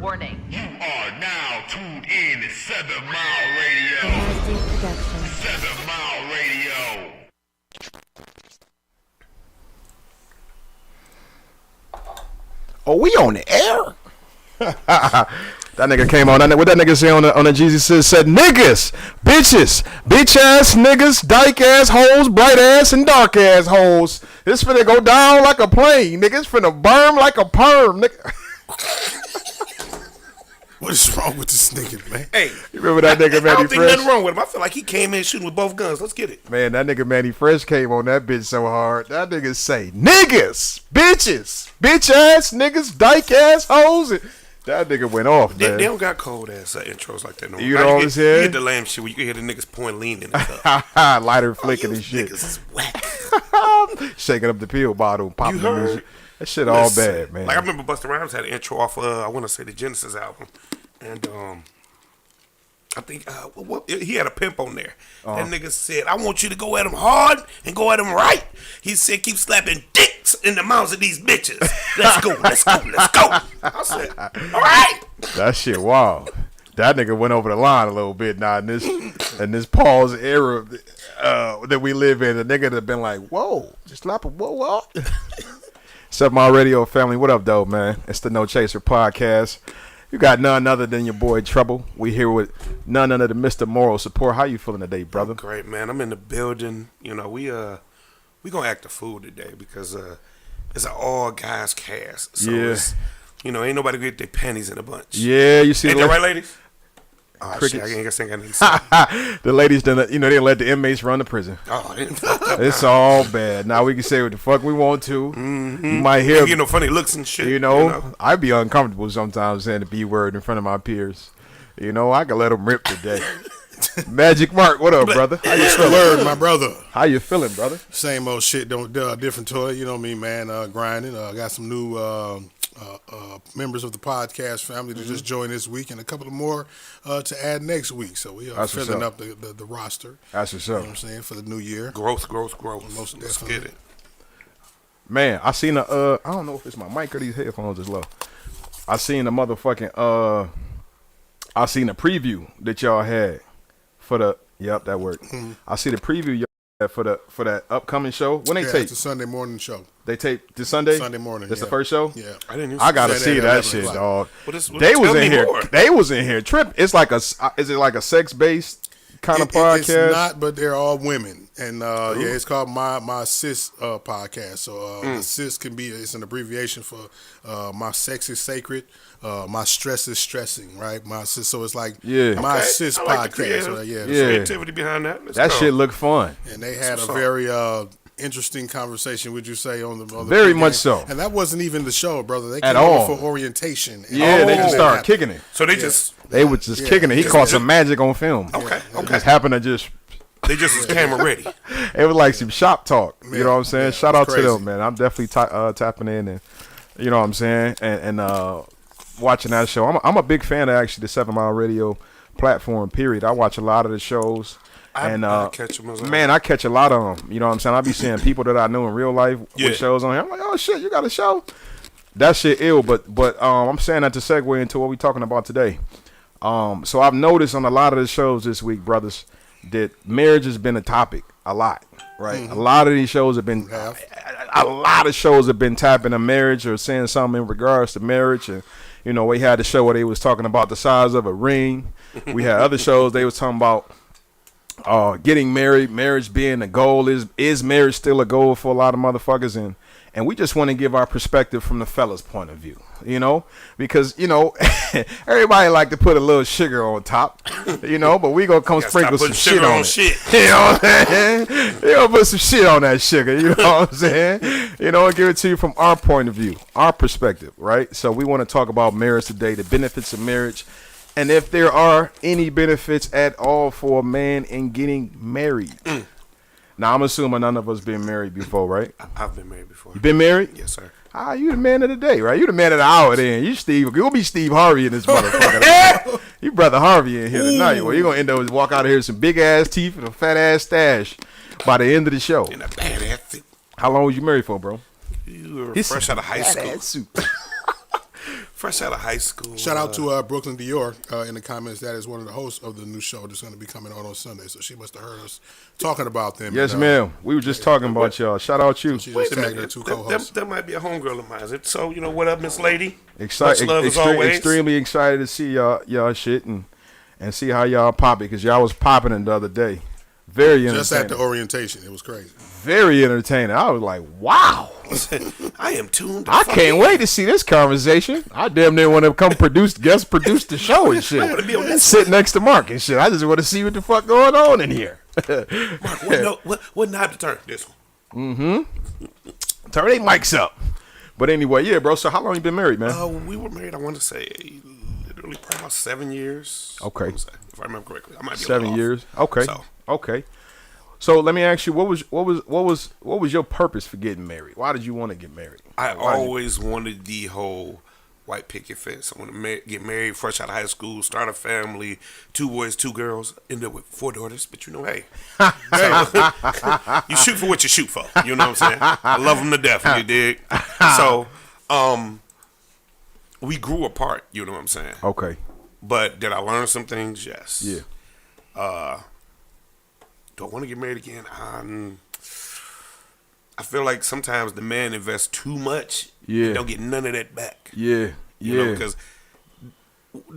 Warning. You are now tuned in to 7 Mile Radio. MSD Productions. 7 Mile Radio. Oh, we on the air? That nigga came on. What that nigga say on the Jeezy said niggas, bitches, bitch ass niggas, dyke ass hoes, bright ass and dark ass hoes. This finna go down like a plane, niggas finna burn like a perm, nigga. What is wrong with this nigga, man? Hey, You remember that nigga I Manny don't think Fresh? nothing wrong with him. I feel like he came in shooting with both guns. Let's get it. Man, that nigga Manny Fresh came on that bitch so hard. That nigga say niggas, bitches, bitch ass niggas, dyke ass hoes. That nigga went off, They man. don't got cold ass intros like that no more. You Now know what I'm you saying? get the lame shit where you can hear the niggas pouring lean in the Lighter flicking and shit. Niggas is whack. Shaking up the pill bottle, popping You the heard? music. That shit all Listen, bad, man. Like I remember Busta Rhymes had an intro off I want to say the Genesis album, and I think he had a pimp on there. That nigga said, "I want you to go at him hard and go at him right." He said, "Keep slapping dicks in the mouths of these bitches. Let's go, let's go, let's go." I said, "All right." That shit wild. That nigga went over the line a little bit now in this pause era that we live in. The nigga that been like, whoa, just slap him, whoa. 7 Mile Radio family, what up, though, man? It's the No Chaser podcast. You got none other than your boy Trouble. We here with none other than Mr. Moral Support. How you feeling today, brother? Great, man. I'm in the building. You know, we gonna act a fool today because it's an all guys cast. So Yeah. it's, you know, ain't nobody get their panties in a bunch. Yeah, you see Ain't the that right, ladies? Oh, shit, Crickets. I ain't gonna anything to say. the ladies done, they didn't let the inmates run the prison. Oh, I didn't fuck up. It's all bad. Now we can say what the fuck we want to. Mm-hmm. You might hear, You know, funny looks and shit. you know, I'd be uncomfortable sometimes saying the B word in front of my peers. You know, I can let them rip today. Magic Mark, what up, brother? How you What's the feeling? word, my brother? How you feeling, brother? Same old shit, don't different toy. You know me, man. Grinding. Got some new members of the podcast family to just join this week, and a couple of more to add next week. So we are That's what's filling up. up the roster. That's what's You know up. what I'm saying, for the new year. Gross. Most Let's definitely. get it. Man, I seen I don't know if it's my mic or these headphones is low. I seen the motherfucking I seen a preview that y'all had for the that worked. I see the preview y'all had for that upcoming show. When they Yeah, tape? it's a Sunday morning show. They tape this Sunday? Sunday morning, That's the yeah. first show? Yeah. I didn't even I gotta Saturday see at that 11 shit, o'clock. dog. Well, They was tell in me here. more. They was in here. Trip. It's like is it like a sex based kind of podcast? It's not, but they're all women, and it's called my sis podcast. So the sis can be it's an abbreviation for my sex is sacred, my stress is stressing, right? My sis, so it's like my Okay. sis I like the podcast, creative- right? Yeah. creativity behind that. Let's That go. shit look fun. And they had a Some very interesting conversation, would you say, on the Very pregame. much so. And that wasn't even the show, brother. They At came over all. for orientation. And Yeah, they all just that started happened. kicking it. So they just They was just kicking it. He just- caught some magic on film. okay. Just happened to just. They just was camera ready. It was like some shop talk. You know what I'm saying? Yeah, Shout it's out to crazy. them, man. I'm definitely tapping in and you know what I'm saying, and watching that show. I'm a big fan of actually the 7 Mile Radio platform. Period. I watch a lot of the shows. And I catch 'em as well. man, I catch a lot of them. You know what I'm saying? I be seeing people that I know in real life Yeah. with shows on here. I'm like, oh shit, you got a show? That shit ill. But I'm saying that to segue into what we talking about today. So I've noticed on a lot of the shows this week, brothers, that marriage has been a topic a lot. Right, a lot of these shows have been, a lot of shows have been tapping on marriage or saying something in regards to marriage, and you know we had the show where they was talking about the size of a ring. We had other shows they was talking about getting married, marriage being a goal. Is marriage still a goal for a lot of motherfuckers? And we just want to give our perspective from the fella's point of view, you know, because you know everybody like to put a little sugar on top, you know, but we gonna come Gotta sprinkle stop some putting shit sugar on on it. shit. You know what I'm saying? You gonna put some shit on that sugar, you know what I'm saying? You know, and give it to you from our point of view, our perspective, right? So we want to talk about marriage today, the benefits of marriage. And if there are any benefits at all for a man in getting married. Now, I'm assuming none of us been married before, right? I've been married before. You been married? Yes, sir. You the man of the day, right? You the man of the hour then. You'll be Steve Harvey in this motherfucker. You brother Harvey in here tonight. Well, you're going to end up with walk out of here with some big ass teeth and a fat ass stash by the end of the show. In a badass suit. How long was you married for, bro? You were fresh out of high school. Suit. fresh out of high school. Shout out to Brooklyn Dior in the comments. That is one of the hosts of the new show that's going to be coming on Sunday. So she must have heard us talking about them. Yes, and, ma'am. We were just talking about y'all. Shout out you. She Wait just a tagged her minute. two co-hosts. That might be a homegirl of mine. So, you know, what up, Miss Lady? Much love as always. Extremely excited to see y'all shit and see how y'all pop it, because y'all was popping it the other day. Very entertaining. Just at the orientation. It was crazy. Very entertaining. I was like, wow. I am tuned. I can't wait to see this conversation. I damn near want to come guest produce the show and shit. I want to be on this. Sit next to Mark and shit. I just want to see what the fuck going on in here. Mark, what knob to turn? This one. Turn they mics up. But anyway, yeah, bro. So how long you been married, man? We were married, I want to say, literally probably about 7 years. Okay. If I remember correctly. I might be 7 years. Okay. So. Okay. So let me ask you, what was your purpose for getting married? Why did you want to get married? I always wanted the whole white picket fence. I want to get married fresh out of high school, start a family, 2 boys, 2 girls, end up with 4 daughters. But you know, hey, you shoot for what you shoot for. You know what I'm saying? I love them to death. You dig? So, we grew apart. You know what I'm saying? Okay. But did I learn some things? Yes. Yeah. Do I want to get married again? I feel like sometimes the man invests too much. Yeah. And don't get none of that back. Yeah. You know, because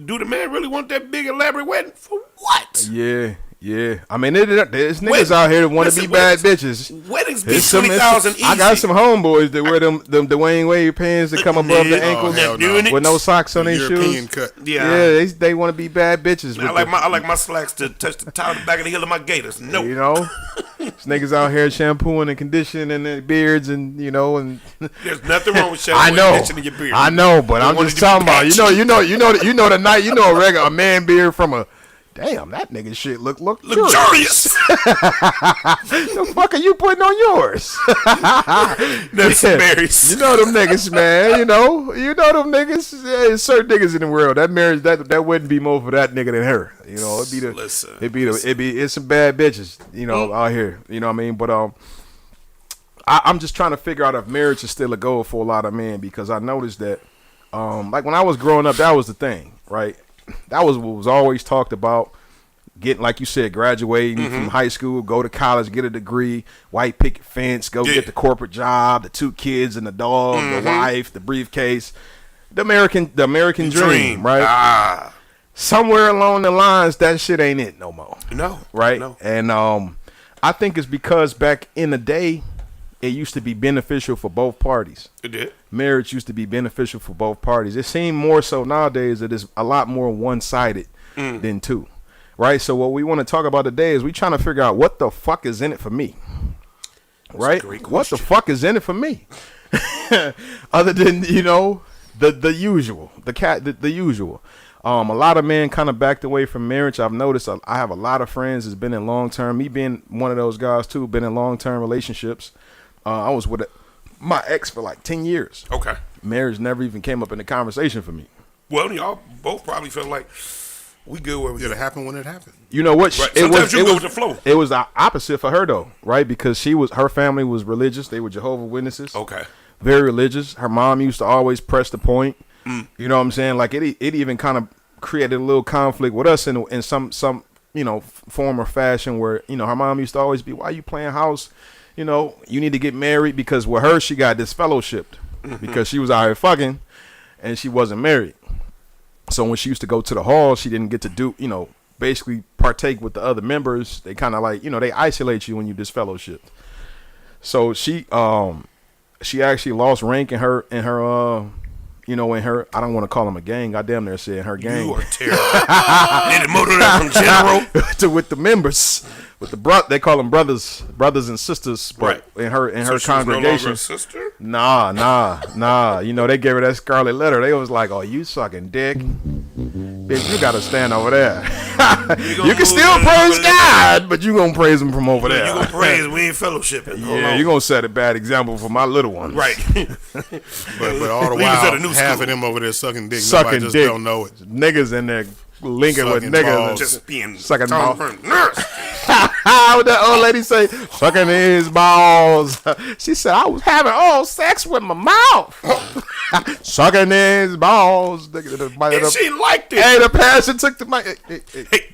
do the man really want that big elaborate wedding? For what? Yeah. Yeah. I mean, there's niggas out here that want to be bad bitches. Weddings be There's some- $20,000 easy. I got some homeboys that wear them Dwayne Wade pants that come above the ankles hell no. with no socks on their European shoes. cut. Yeah. They want to be bad bitches. I like my slacks to touch the top of the back of the heel of my gators. No. You know, these niggas out here shampooing and conditioning their beards, and you know, and There's nothing wrong with I shampoo know, and conditioning your beard. I know, but I'm want just it to be talking about patchy. you know a man beard from a. Damn, that nigga shit look luxurious. Luxurious. The fuck are you putting on yours? That's berries. You know them niggas, man. You know them niggas. Yeah, certain niggas in the world. That marriage, that wouldn't be more for that nigga than her. You know, it's some bad bitches. You know, out here. You know what I mean? But I'm just trying to figure out if marriage is still a goal for a lot of men, because I noticed that, like when I was growing up, that was the thing, right? That was what was always talked about. Getting, like you said, graduating from high school, go to college, get a degree, white picket fence, go get the corporate job, the 2 kids and the dog, the wife, the briefcase, the American dream, right? Somewhere along the lines, that shit ain't it no more. No. Right? No. And I think it's because back in the day, it used to be beneficial for both parties. It did. Marriage used to be beneficial for both parties. It seems more so nowadays that it's a lot more one-sided than two, right? So what we want to talk about today is we trying to figure out what the fuck is in it for me, right? What the fuck is in it for me, other than the usual, the usual. A lot of men kind of backed away from marriage. I've noticed I have a lot of friends that's been in long-term. Me being one of those guys too, been in long-term relationships. I was with my ex for like 10 years. Okay. Marriage never even came up in the conversation for me. Well, y'all both probably felt like we good where we It'll go. happen when it happens. You know what? Right. Sometimes you go with the flow. It was the opposite for her though, right? Because her family was religious. They were Jehovah's Witnesses. Okay. Very religious. Her mom used to always press the point. You know what I'm saying? Like it even kind of created a little conflict with us in some form or fashion where her mom used to always be, why you playing house? You need to get married, because with her, she got disfellowshipped because she was out here fucking and she wasn't married. So when she used to go to the hall, she didn't get to do, basically partake with the other members. They kind of like, they isolate you when you disfellowshipped. So she actually lost rank in her, in her, I don't want to call them a gang. I damn near said her gang. You are terrible. Need to motor that from general with the members. With they call them brothers and sisters, but in her congregation, no sister? Nah. They gave her that scarlet letter. They was like, "Oh, you sucking dick, bitch! You gotta stand over there. You can still praise God, but you gonna praise him from over there. You gonna praise? We ain't fellowshipping. Yeah, you gonna set a bad example for my little ones, Right. But all the We was at while, a new half school. of them over there sucking dick. Sucking Nobody just dick. don't know it. Niggas in there linking with Sucking niggas. balls. Just being Sucking talking balls. from nurse. What that old lady say? Sucking his balls. She said, I was having oral sex with my mouth. Sucking his balls. And she liked it. Hey, the passion took the mic. Hey,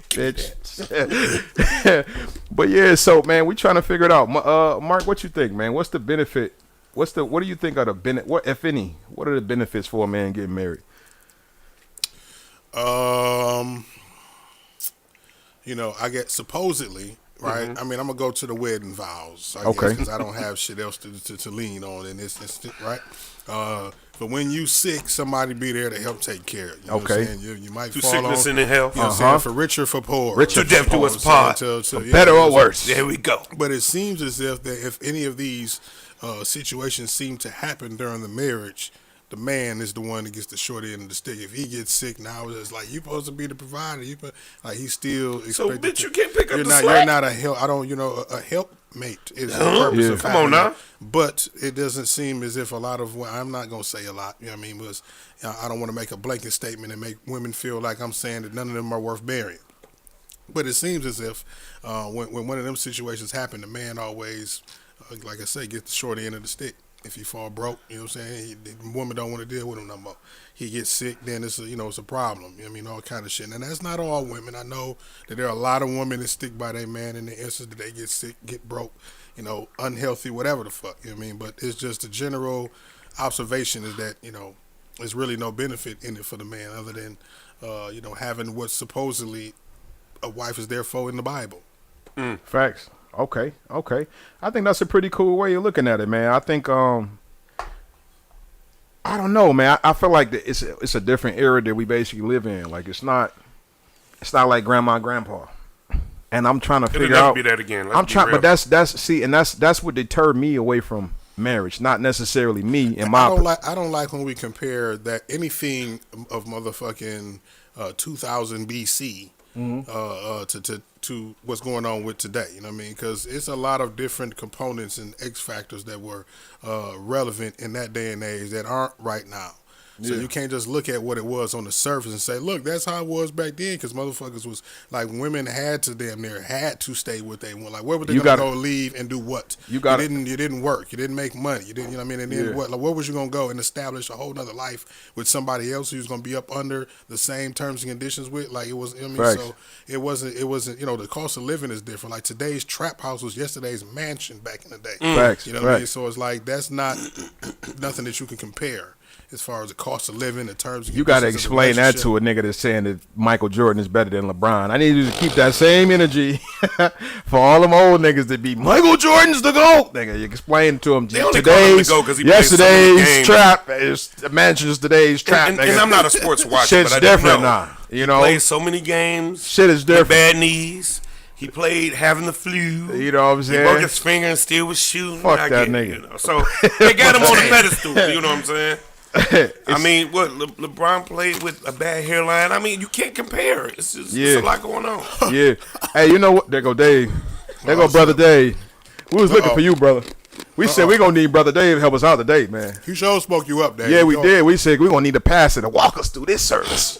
bitch. But yeah, so man, we trying to figure it out. Mark, what you think, man? What's the benefit? What do you think are the benefit? What, if any, what are the benefits for a man getting married? You know, I get supposedly, right? I mean, I'm gonna go to the wedding vows, I Okay. guess, because I don't have shit else to lean on in this instant, right? But when you sick, somebody be there to help take care of you. Know Okay. What I'm saying? You might Through fall sickness on, and in health. you know what I'm saying? For richer, for poor. Richer To death do You know us what I'm part. saying? To- Better yeah, or worse? There we go. But it seems as if any of these situations seem to happen during the marriage, the man is the one that gets the short end of the stick. If he gets sick now, it's like you supposed to be the provider. Like he's still So, expected bitch, to- you can't pick up you're the not, slack. You're not a help. I don't. You know, a helpmate is the purpose Yeah. of Come having on now. that. But it doesn't seem as if a lot of. I'm not gonna say a lot. You know what I mean? Because I don't want to make a blanket statement and make women feel like I'm saying that none of them are worth marrying. But it seems as if when one of them situations happen, the man always, like I say, gets the short end of the stick. If he fall broke, you know what I'm saying? The woman don't want to deal with him no more. He gets sick, then it's a problem. You know what I mean? All kind of shit. And that's not all women. I know that there are a lot of women that stick by their man in the instance that they get sick, get broke, unhealthy, whatever the fuck. You know what I mean? But it's just a general observation is that, there's really no benefit in it for the man other than, having what supposedly a wife is there for in the Bible. Facts. Okay. I think that's a pretty cool way of looking at it, man. I think I don't know, man. I feel like that it's a different era that we basically live in. Like it's not like grandma and grandpa. And I'm trying to It'll figure never out. be that again. Let's I'm be trying, real. but that's what deterred me away from marriage. Not necessarily me and my. I don't like when we compare that anything of motherfucking 2000 BC to what's going on with today. You know what I mean? Because it's a lot of different components and X factors that were relevant in that day and age that aren't right now. So you can't just look at what it was on the surface and say, look, that's how it was back then. Because motherfuckers was like, women had to stay with they want. Like, where were they going to go leave and do what? You didn't work. You didn't make money. You didn't, you know what I mean? And then what? Like, where was you going to go and establish a whole nother life with somebody else who's going to be up under the same terms and conditions with? Like, it was, you know what I mean? So it wasn't, the cost of living is different. Like, today's trap house was yesterday's mansion back in the day. Facts. You know what I mean? So it's like, that's not nothing that you can compare. As far as the cost of living, the terms and You got to conditions of the explain that to a nigga that's saying that Michael Jordan is better than LeBron. I need you to keep that same energy for all them old niggas that be Michael Jordan's the GOAT. Nigga, you explain to them They only call him the GOAT 'cause he plays so many yesterday's games. trap is mentions today's trap. And nigga. I'm not a sports watcher, Shit's but I didn't different know. now. You He know, played so many games. shit is with different. bad knees. He played having the flu. You know what I'm saying? He broke his finger and still was shooting. Fuck I that get it, nigga. So they got him on the pedestal. You know what I'm saying? I mean, what LeBron played with a bad hairline. I mean, you can't compare. It's just it's a lot going on. Yeah. Hey, you know what? There go Dave. There go Brother Dave. We was looking for you, brother. We said we gonna need Brother Dave to help us out today, man. He sure spoke you up, Dave. Yeah, we did. We said we gonna need a pastor to walk us through this service.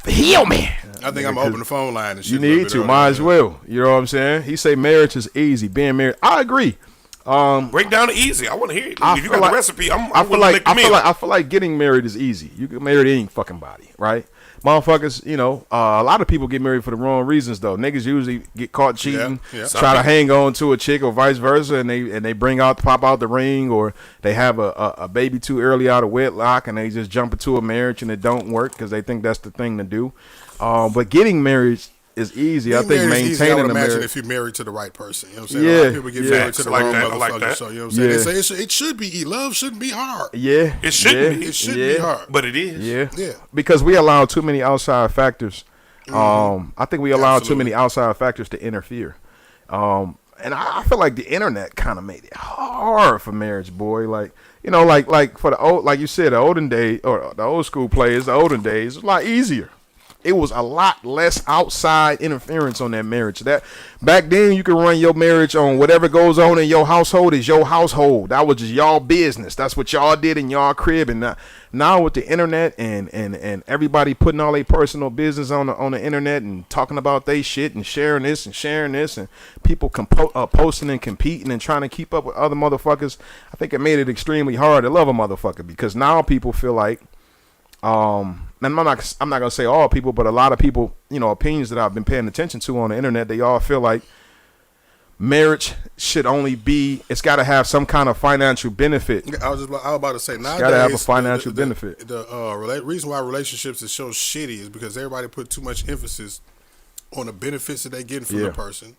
Heal me. I think I'm gonna open the phone line and shit. You a little need bit to. earlier. Might as well. You know what I'm saying? He say marriage is easy. Being married, I agree. Break down the easy. I want to hear it. If you got the recipe, I feel like getting married is easy. You get married any fucking body, right? Motherfuckers, a lot of people get married for the wrong reasons though. Niggas usually get caught cheating, Yeah. try to hang on to a chick or vice versa, and they pop out the ring, or they have a baby too early out of wedlock, and they just jump into a marriage and it don't work because they think that's the thing to do. But getting married is easy. I think maintaining a marriage. If you're married to the right person, you know what I'm saying? Yeah, A lot of people get married to the like wrong that. I motherfucker. like that. So you know what I'm saying? Yeah. They say it should be love shouldn't be hard. Yeah, It shouldn't be. It should be hard. But it is. Yeah. Yeah. Because we allow too many outside factors. I think we allow too many outside factors to interfere. And I feel like the internet kind of made it hard for marriage, boy. Like, like for the old, like you said, the olden days or the old school players, the olden days, it was a lot easier. It was a lot less outside interference on that marriage. That back then you could run your marriage on whatever goes on in your household is your household. That was just y'all business. That's what y'all did in y'all crib. And now with the internet and everybody putting all their personal business on the internet and talking about they shit and sharing this and people posting and competing and trying to keep up with other motherfuckers, I think it made it extremely hard to love a motherfucker, because now people feel like and I'm not gonna say all people, but a lot of people, opinions that I've been paying attention to on the internet, they all feel like marriage should only be, it's got to have some kind of financial benefit. I was about to say, nowadays, got to have a financial benefit. The reason why relationships is so shitty is because everybody put too much emphasis on the benefits that they get from the person,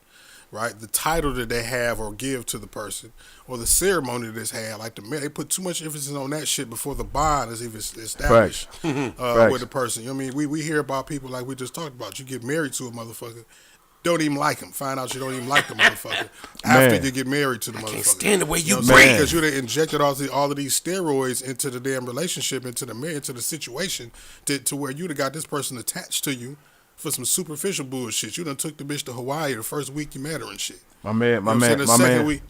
right? The title that they have or give to the person, or the ceremony that's had. Like they put too much emphasis on that shit before the bond is even established with the person. You know what I mean? We hear about people like we just talked about. You get married to a motherfucker, don't even like him. Find out you don't even like the motherfucker after you get married to the motherfucker. Can't stand the way you breathe, breathe, because you done injected all of these steroids into the damn relationship, into the situation, to where you done got this person attached to you for some superficial bullshit. You done took the bitch to Hawaii the first week you met her and shit. My man. Week,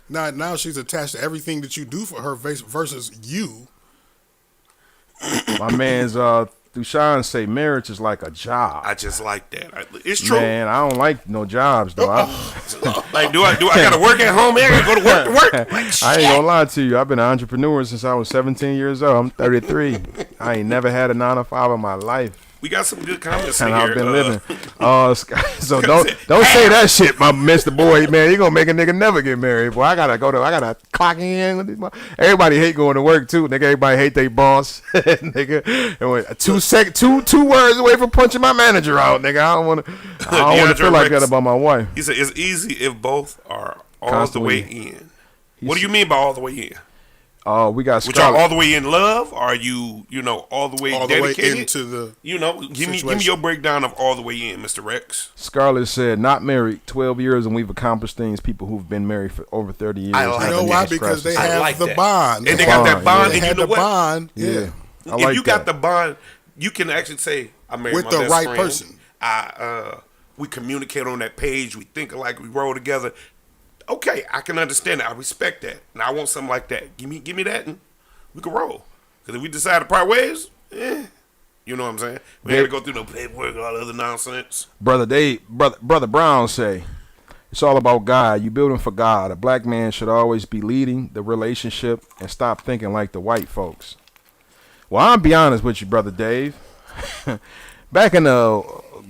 now she's attached to everything that you do for her versus you. My man's Dushan say marriage is like a job. I just like that. It's true. Man, I don't like no jobs though. Like, do I gotta work at home? I gotta go to work. Like, I ain't gonna lie to you. I've been an entrepreneur since I was 17 years old. I'm 33. I ain't never had a 9-to-5 in my life. We got some good comments in And here. I've been living. So don't say that shit, my Mr. Boy, man. You gonna make a nigga never get married, boy. I gotta clock in with these. Everybody hate going to work too, nigga. Everybody hate their boss, nigga. And two words away from punching my manager out, nigga. I don't want to feel like that about my wife. He said it's easy if both are all the way in. What do you mean by all the way in? We got Which are all the way in love? Are you all the way dedicated? The way into the give me your breakdown of all the way in, Mr. Rex. Scarlett said, not married 12 years and we've accomplished things people who've been married for over 30 years. You know why? Because they have the bond. And they got that bond. They and had you know the bond. Yeah. If you got the bond, you can actually say, I married with my the best right friend. person. We communicate on that page. We think alike. We roll together. Okay, I can understand that. I respect that. Now I want something like that. Give me that, and we can roll. Because if we decide to part ways, you know what I'm saying? We ain't got to go through no paperwork and all the other nonsense. Brother Brown say, it's all about God. You building for God. A black man should always be leading the relationship and stop thinking like the white folks. Well, I'll be honest with you, Brother Dave. Back in the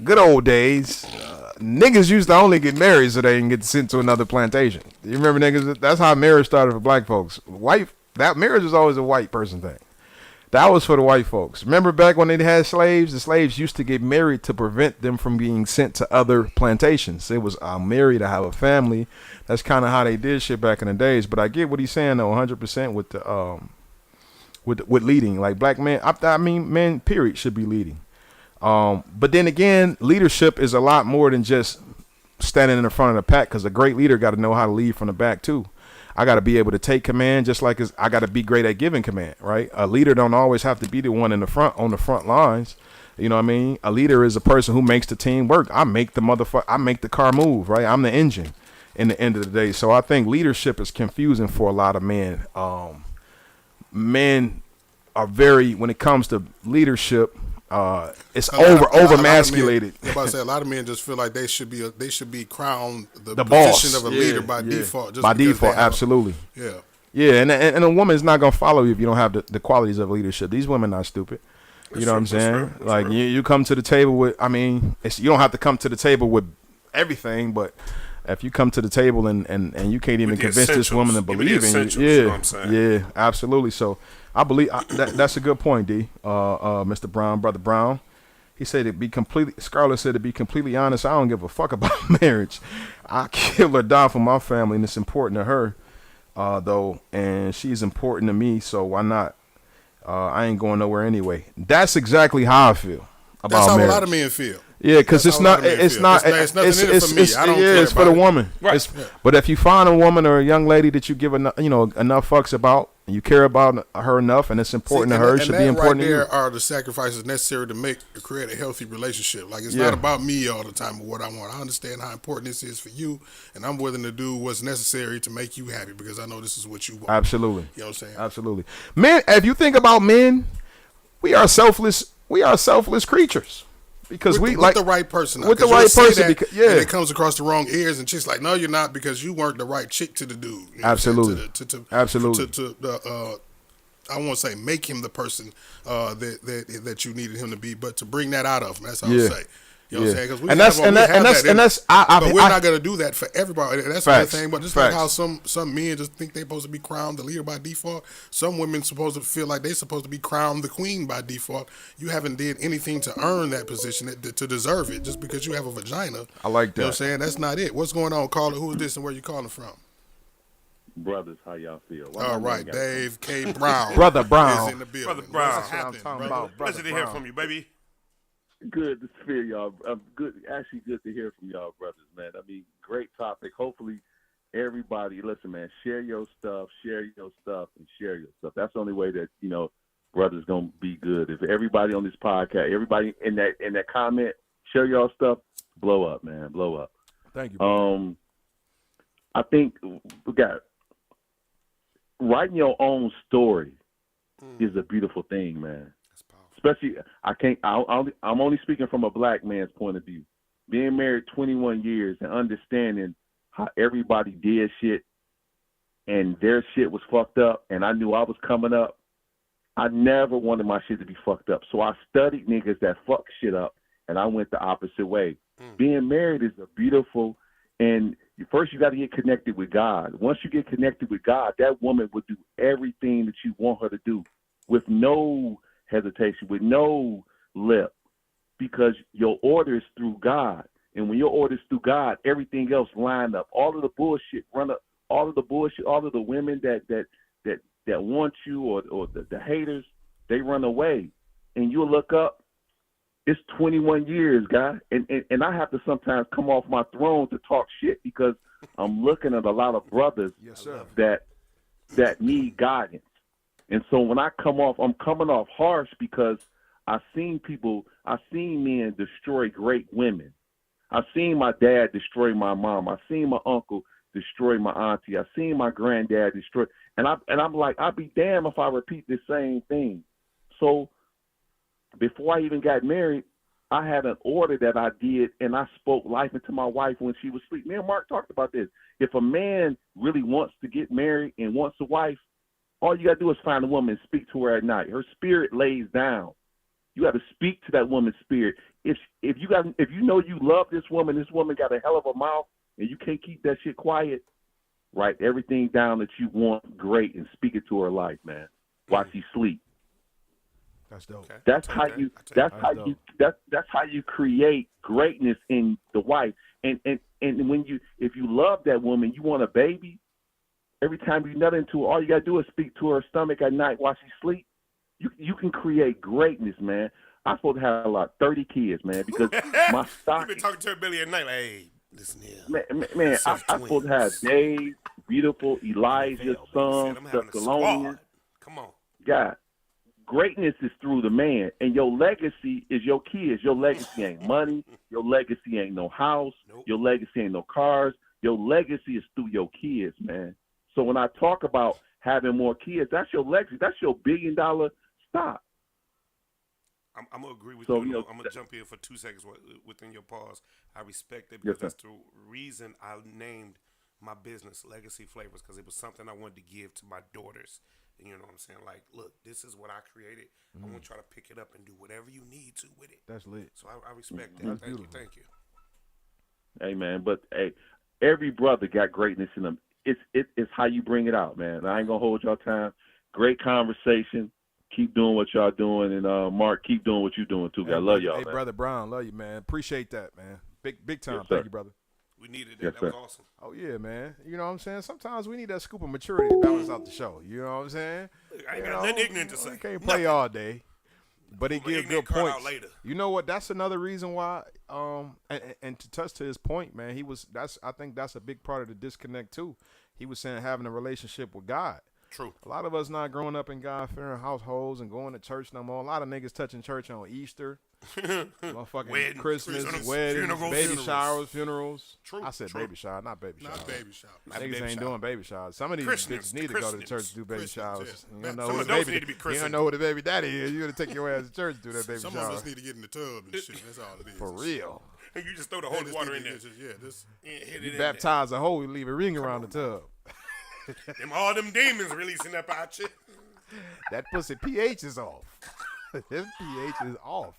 good old days, niggas used to only get married so they can get sent to another plantation. You remember niggas? That's how marriage started for black folks. That marriage was always a white person thing. That was for the white folks. Remember back when they had slaves? The slaves used to get married to prevent them from being sent to other plantations. It was, I'm married, I have a family. That's kind of how they did shit back in the days. But I get what he's saying though, 100% with the with leading. Like black men, I mean men period should be leading. But then again, leadership is a lot more than just standing in the front of the pack, because a great leader got to know how to lead from the back too. I got to be able to take command, just like I got to be great at giving command, right? A leader don't always have to be the one in the front, on the front lines. You know what I mean? A leader is a person who makes the team work. I make the car move, right? I'm the engine in the end of the day. So I think leadership is confusing for a lot of men. Men are very, when it comes to leadership, it's over emasculated. I'm about to say a lot of men just feel like they should be crowned the boss position of a leader by default. Just by default, absolutely. Yeah, and a woman's not gonna follow you if you don't have the qualities of leadership. These women not stupid. You know what I'm saying? Like you come to the table with. I mean, you don't have to come to the table with everything, but if you come to the table and you can't even convince this woman to believe in you, yeah, absolutely. So I believe that's a good point, D. Mr. Brown, Brother Brown. He said Scarlett said to be completely honest, I don't give a fuck about marriage. I kill or die for my family, and it's important to her, though, and she's important to me, so why not? I ain't going nowhere anyway. That's exactly how I feel about marriage. That's how a lot of men feel. Yeah, because it's nothing in it for me. I don't care. It's for the woman. Right. But if you find a woman or a young lady that you give enough fucks about, and you care about her enough, and it's important to her, it should be important right to you. there are the sacrifices necessary to create a healthy relationship. Like, it's not about me all the time or what I want. I understand how important this is for you, and I'm willing to do what's necessary to make you happy because I know this is what you want. Absolutely. You know what I'm saying? Absolutely. Men, if you think about men, we are selfless creatures. Because with the right person. With the right person. And it comes across the wrong ears, and chicks like, no, you're not, because you weren't the right chick to the dude. You know Absolutely. Absolutely. I won't say make him the person that you needed him to be, but to bring that out of him. That's how I say. You know what I'm saying? But we're not going to do that for everybody. And that's the thing. But just like how some men just think they're supposed to be crowned the leader by default, some women supposed to feel like they're supposed to be crowned the queen by default. You haven't did anything to earn that position, to deserve it, just because you have a vagina. I like that. You know what I'm saying? That's not it. What's going on, caller? Who is this and where you calling from? Brothers, how y'all feel? All right, Dave K. Brown. Brother Brown. Is in the building. Brother Brown. What's happening, talking brother? about. Pleasure to hear from you, baby. Good to hear y'all. Good to hear from y'all, brothers, man. I mean, great topic. Hopefully, everybody, listen, man, share your stuff, and share your stuff. That's the only way that, brothers gonna be good. If everybody on this podcast, everybody in that comment, share y'all stuff, blow up, man, blow up. Thank you. I think we got writing your own story is a beautiful thing, man. Especially, I'm only speaking from a black man's point of view. Being married 21 years and understanding how everybody did shit and their shit was fucked up, and I knew I was coming up. I never wanted my shit to be fucked up. So I studied niggas that fuck shit up, and I went the opposite way. Being married is a beautiful, and first you got to get connected with God. Once you get connected with God, that woman will do everything that you want her to do with no hesitation, with no lip, because your order is through God. And when your order is through God, everything else line up. All of the bullshit run up. All of the women that want you or the haters, they run away. And you'll look up, it's 21 years, guy. And I have to sometimes come off my throne to talk shit because I'm looking at a lot of brothers that need guidance. And so when I come off, I'm coming off harsh because I've seen men destroy great women. I've seen my dad destroy my mom. I've seen my uncle destroy my auntie. I've seen my granddad destroy. And I'm like, I'd be damned if I repeat the same thing. So before I even got married, I had an order that I did, and I spoke life into my wife when she was asleep. Me and Mark talked about this. If a man really wants to get married and wants a wife, all you got to do is find a woman and speak to her at night. Her spirit lays down. You got to speak to that woman's spirit. If you know you love this woman got a hell of a mouth, and you can't keep that shit quiet, write everything down that you want great and speak it to her life, man, while she sleep. That's dope. Okay. That's how you create greatness in the wife. And if you love that woman, you want a baby. Every time you nut into her, all you gotta do is speak to her stomach at night while she sleep. You can create greatness, man. I'm supposed to have like 30 kids, man, because my stock. You've been talking to her Billy at night, like, hey, listen here. Man, I'm supposed to have Dave, beautiful Elijah, son, Thessalonians. Come on. God, greatness is through the man, and your legacy is your kids. Your legacy ain't money. Your legacy ain't no house. Nope. Your legacy ain't no cars. Your legacy is through your kids, man. So when I talk about having more kids, that's your legacy. That's your $1 billion stock. I'm going to agree with you. I'm going to jump in for 2 seconds within your pause. I respect it because that's the reason I named my business Legacy Flavors, because it was something I wanted to give to my daughters. And you know what I'm saying? Like, look, this is what I created. I want to try to pick it up and do whatever you need to with it. That's lit. So I respect that. Thank you. Hey, man, but hey, every brother got greatness in them. It's how you bring it out, man. I ain't going to hold y'all time. Great conversation. Keep doing what y'all doing, and Mark, keep doing what you're doing too. I love y'all, man. Hey, Brother Brown, love you, man. Appreciate that, man. Big time. Yes, Thank you, brother. We needed that. That was awesome. Oh yeah, man. You know what I'm saying? Sometimes we need that scoop of maturity to balance out the show. You know what I'm saying? I ain't got nothing ignorant to say. I can't play all day, but he gives good points. Later. You know what? That's another reason why. And to touch to his point, man, I think that's a big part of the disconnect too. He was saying having a relationship with God. True. A lot of us not growing up in God-fearing households and going to church no more. A lot of niggas touching church on Easter, motherfucking Weddings, Christmas, funerals, weddings, baby funerals. showers, funerals. True, I said true. baby shower, not baby shower. Not baby shower. Not Niggas baby ain't shower. doing baby showers. Some of these Christmas, bitches need to go to Christmas. church to do baby Christmas, showers. yeah. You don't know Some who of the those baby. need to be You don't christened. know who the baby daddy is. You gotta take your ass to church to do that baby Some shower. of us need to get in the tub and shit. That's all it is. For real. You just throw the They holy just water need in to there. get- Yeah, this. Hit it You in baptize a hole, you leave a ring around the tub. there. All them demons releasing up out you. That pussy pH is off. His pH is off.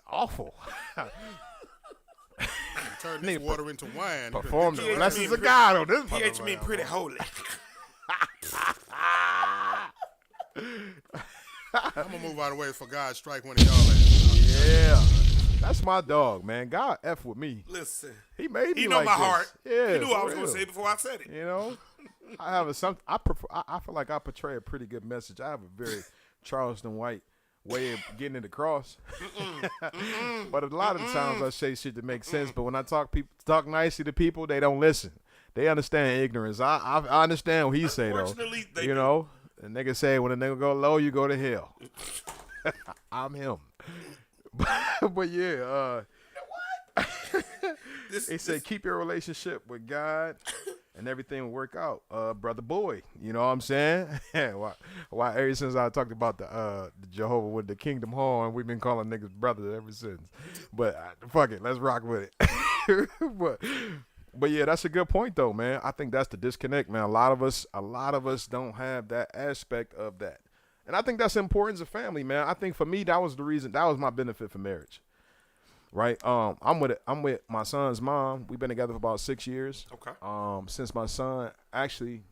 Awful. Turn this water into wine. Perform the pH blessings mean of God on this PH mean motherfucker. pretty holy. I'm gonna move out of the way for God strike one of y'all. Like, Yeah. That's my dog, man. God F with me. Listen, He made me he know like my this. heart. Yeah, he knew I for was gonna real. say it before I said it. You know, I have I feel like I portray a pretty good message. I have a very Charleston White way of getting it across. But a lot of the times I say shit that makes sense. But when I talk nicely to people, they don't listen. They understand ignorance. I understand what he say though. Unfortunately, they You do. know, the nigga say when a nigga go low, you go to hell. I'm him. But yeah, he said keep your relationship with God and everything will work out, brother boy. You know what I'm saying? why ever since I talked about the Jehovah with the Kingdom Hall, and we've been calling niggas brothers ever since. But fuck it, let's rock with it. but yeah, that's a good point though, man. I think that's the disconnect, man. A lot of us don't have that aspect of that. And I think that's important as a family, man. I think for me, that was the reason. That was my benefit for marriage, right? I'm with my son's mom. We've been together for about 6 years. Okay. Since my son actually,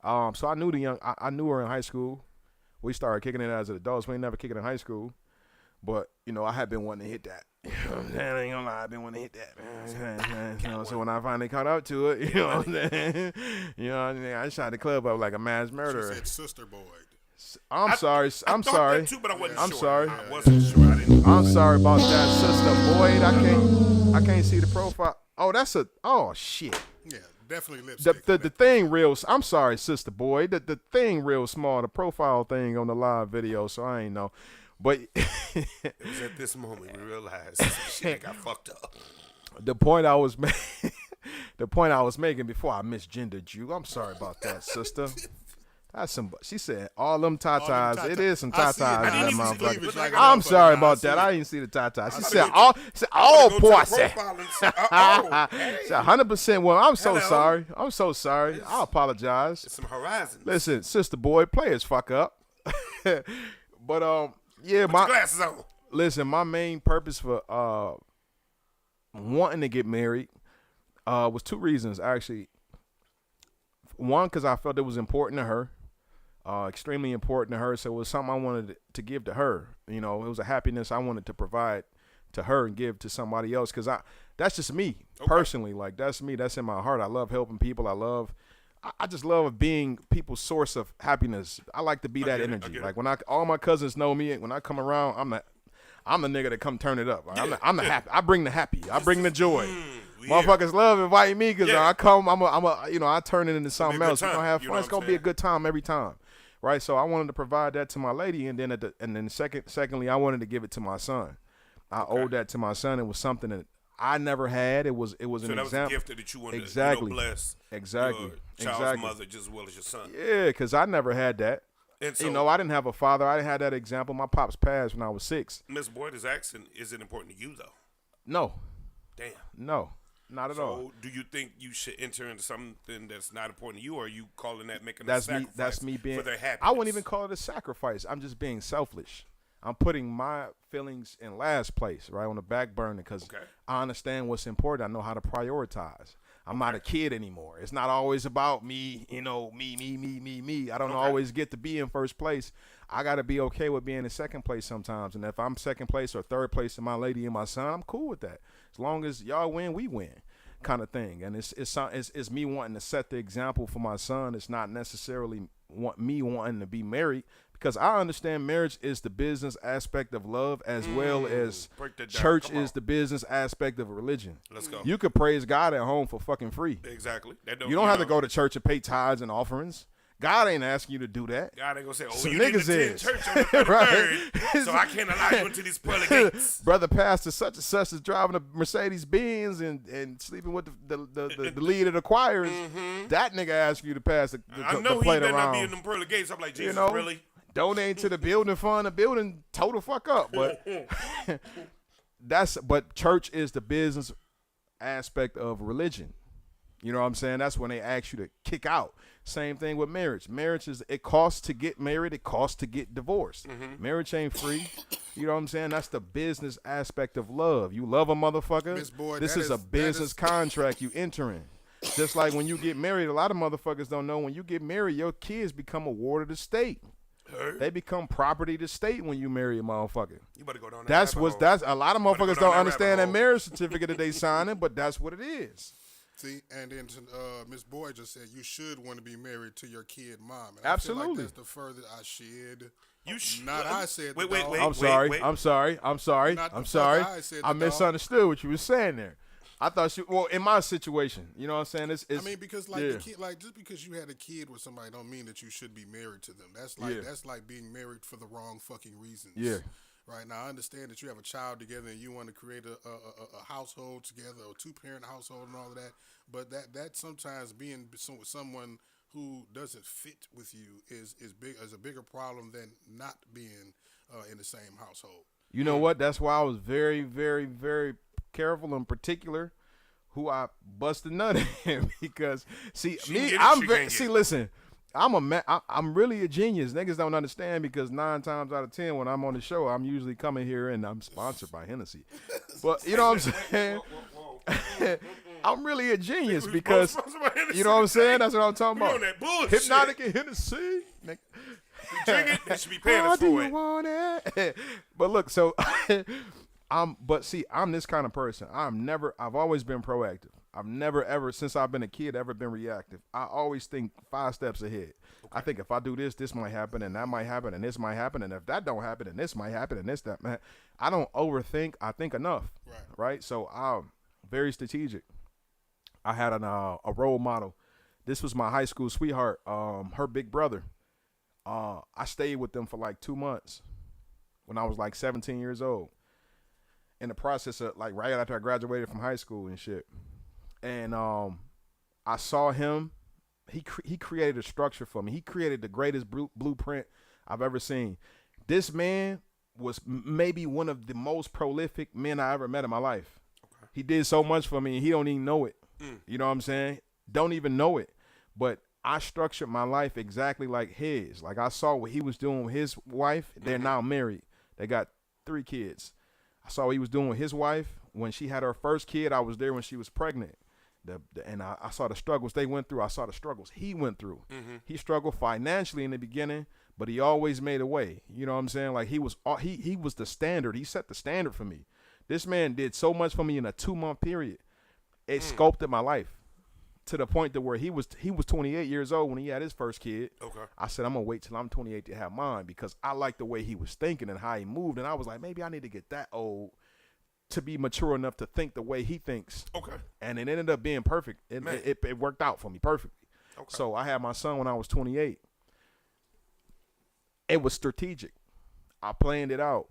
so I knew I knew her in high school. We started kicking it as adults. We ain't never kicking in high school, but you know I had been wanting to hit that. You know what I'm saying? I ain't gonna lie, I've been wanting to hit that, man. You know, so when I finally caught up to it, you know what I'm saying? You know, I shot the club up like a mass she murderer. said sister boy. I'm sorry. I'm thought sorry. that too, but I wasn't I'm sure. sorry. I wasn't sure. I didn't. I'm sorry about that, sister Boyd. I can't see the profile. Oh, that's oh shit. Yeah, definitely The lipstick. the thing real. I'm sorry, sister Boyd. The thing real small. The profile thing on the live video. So I ain't know. But It was at this moment we realized shit got fucked up. the point I was making before I misgendered you. I'm sorry about that, sister. That's some. She said all them tatas. It is some I see it. tatas. I in didn't that even see motherfucker. cleavage like I'm a sorry motherfucker. about I see that. it. I didn't see the tatas. She I said go all. to- Said I all go to the pussy. profile and say, hey, Said 100%. Well, I'm so Hello. sorry. I'm so sorry. I apologize. some horizons. Listen, sister boy, players fuck up. But yeah, Put your my glasses on. listen. My main purpose for wanting to get married was two reasons actually. One, because I felt it was important to her. Extremely important to her. So it was something I wanted to give to her. You know, it was a happiness I wanted to provide to her and give to somebody else. Because that's just me personally. Like that's me. That's in my heart. I love helping people. I just love being people's source of happiness. I like to be that get it, I energy. get Like it. when all my cousins know me, when I come around, I'm the nigga that come turn it up. Like, I'm the happy. I bring the happy. I bring the joy. Yeah. Motherfuckers love inviting me because Yeah. I come. I turn it into something a good else. We're time, gonna have you fun. know It's what I'm gonna be a saying? good time every time, right? So I wanted to provide that to my lady, and then secondly, I wanted to give it to my son. I owed that to my son. It was something that I never had. It was So an that was a example. gift that you wanted Exactly. to bless Exactly. your child's Exactly. mother just as well as your son. Yeah, because I never had that. And so, You know, I didn't have a father. I didn't have that example. My pops passed when I was 6. Miss Boyd is asking, is it important to you though? No, Damn. no, not at all. So do you think you should enter into something that's not important to you, or are you calling that making a That's me. sacrifice That's me being. for their happiness? I wouldn't even call it a sacrifice. I'm just being selfish. I'm putting my feelings in last place, right on the back burner, because Okay. I understand what's important. I know how to prioritize. I'm not a kid anymore. It's not always about me. You know, me. I don't always get to be in first place. I got to be okay with being in second place sometimes. And if I'm second place or third place to my lady and my son, I'm cool with that. As long as y'all win, we win, kind of thing. And it's me wanting to set the example for my son. It's not necessarily me wanting to be married, because I understand marriage is the business aspect of love as well as break that down. church Come is on. the business aspect of religion. Let's go. You could praise God at home for fucking free. Exactly. You don't have to go to church and pay tithes and offerings. God ain't asking you to do that. God ain't gonna say, "Oh, Some you didn't niggas attend is. church on the 33rd, so I can't allow you into these pearly gates." Brother pastor such and such is driving a Mercedes Benz and sleeping with the lead of the choirs. That nigga asked you to pass the I know the he plate better not around. be in them pearly gates. I'm like, Jesus, You know, really? donate to the building fund. The building total fuck up, but but church is the business aspect of religion. You know what I'm saying? That's when they ask you to kick out. Same thing with marriage. Marriage is, it costs to get married. It costs to get divorced. Marriage ain't free. You know what I'm saying? That's the business aspect of love. You love a motherfucker. Miss Boyd, this is a business contract you entering. Just like when you get married, a lot of motherfuckers don't know when you get married, your kids become a ward of the state. They become property of the state when you marry a motherfucker. You better go down that That's rabbit what hole. that's a lot of You better motherfuckers go down don't that understand that rabbit hole. marriage certificate that they signing, but that's what it is. See, and then Miss Boyd just said you should want to be married to your kid mom. And Absolutely. I feel like that's the further I should. You should. Not I said. Wait, the wait, dog. wait. I'm sorry. I'm sorry. Not the I'm fuck sorry. I said the I dog. misunderstood what you were saying there. I thought you, well, in my situation, you know what I'm saying? It's I mean, because like yeah. the kid, like just because you had a kid with somebody, don't mean that you should be married to them. That's like Yeah. that's like being married for the wrong fucking reasons. Yeah. Right now, I understand that you have a child together and you want to create a household together, a 2-parent household, and all of that. But that sometimes being with someone who doesn't fit with you is a bigger problem than not being in the same household. You know what? That's why I was very, very, very careful and particular who I busted nut in because see listen, I'm really a genius. Niggas don't understand because 9 times out of 10 when I'm on the show, I'm usually coming here and I'm sponsored by Hennessy. But you know what I'm saying? I'm really a genius because you know what I'm saying? That's what I'm talking We about. on that bullshit. Hypnotic and Hennessy. Nigga. Drink it, they should be paying How us do for you it. want it? But look, so I'm this kind of person. I've always been proactive. I've never ever, since I've been a kid, ever been reactive. I always think 5 steps ahead. I think if I do this might happen, and that might happen, and this might happen, and if that don't happen, and this might happen, and that, man. I don't overthink. I think enough. Right? So I'm very strategic. I had a role model. This was my high school sweetheart. Her big brother. I stayed with them for like 2 months when I was like 17 years old. In the process of like right after I graduated from high school and shit. And I saw him. He created a structure for me. He created the greatest blueprint I've ever seen. This man was maybe one of the most prolific men I ever met in my life. Okay. He did so much for me and he don't even know it. You know what I'm saying? Don't even know it. But I structured my life exactly like his. Like I saw what he was doing with his wife. They're now married. They got 3 kids. I saw what he was doing with his wife. When she had her first kid, I was there when she was pregnant. And I saw the struggles they went through. I saw the struggles he went through. He struggled financially in the beginning, but he always made a way. You know what I'm saying? Like he was the standard. He set the standard for me. This man did so much for me in a 2-month period. It sculpted my life to the point that where he was 28 years old when he had his first kid. Okay. I said, I'm going to wait till I'm 28 to have mine because I like the way he was thinking and how he moved. And I was like, maybe I need to get that old to be mature enough to think the way he thinks. Okay. And it ended up being perfect. It worked out for me perfectly. Okay. So I had my son when I was 28. It was strategic. I planned it out.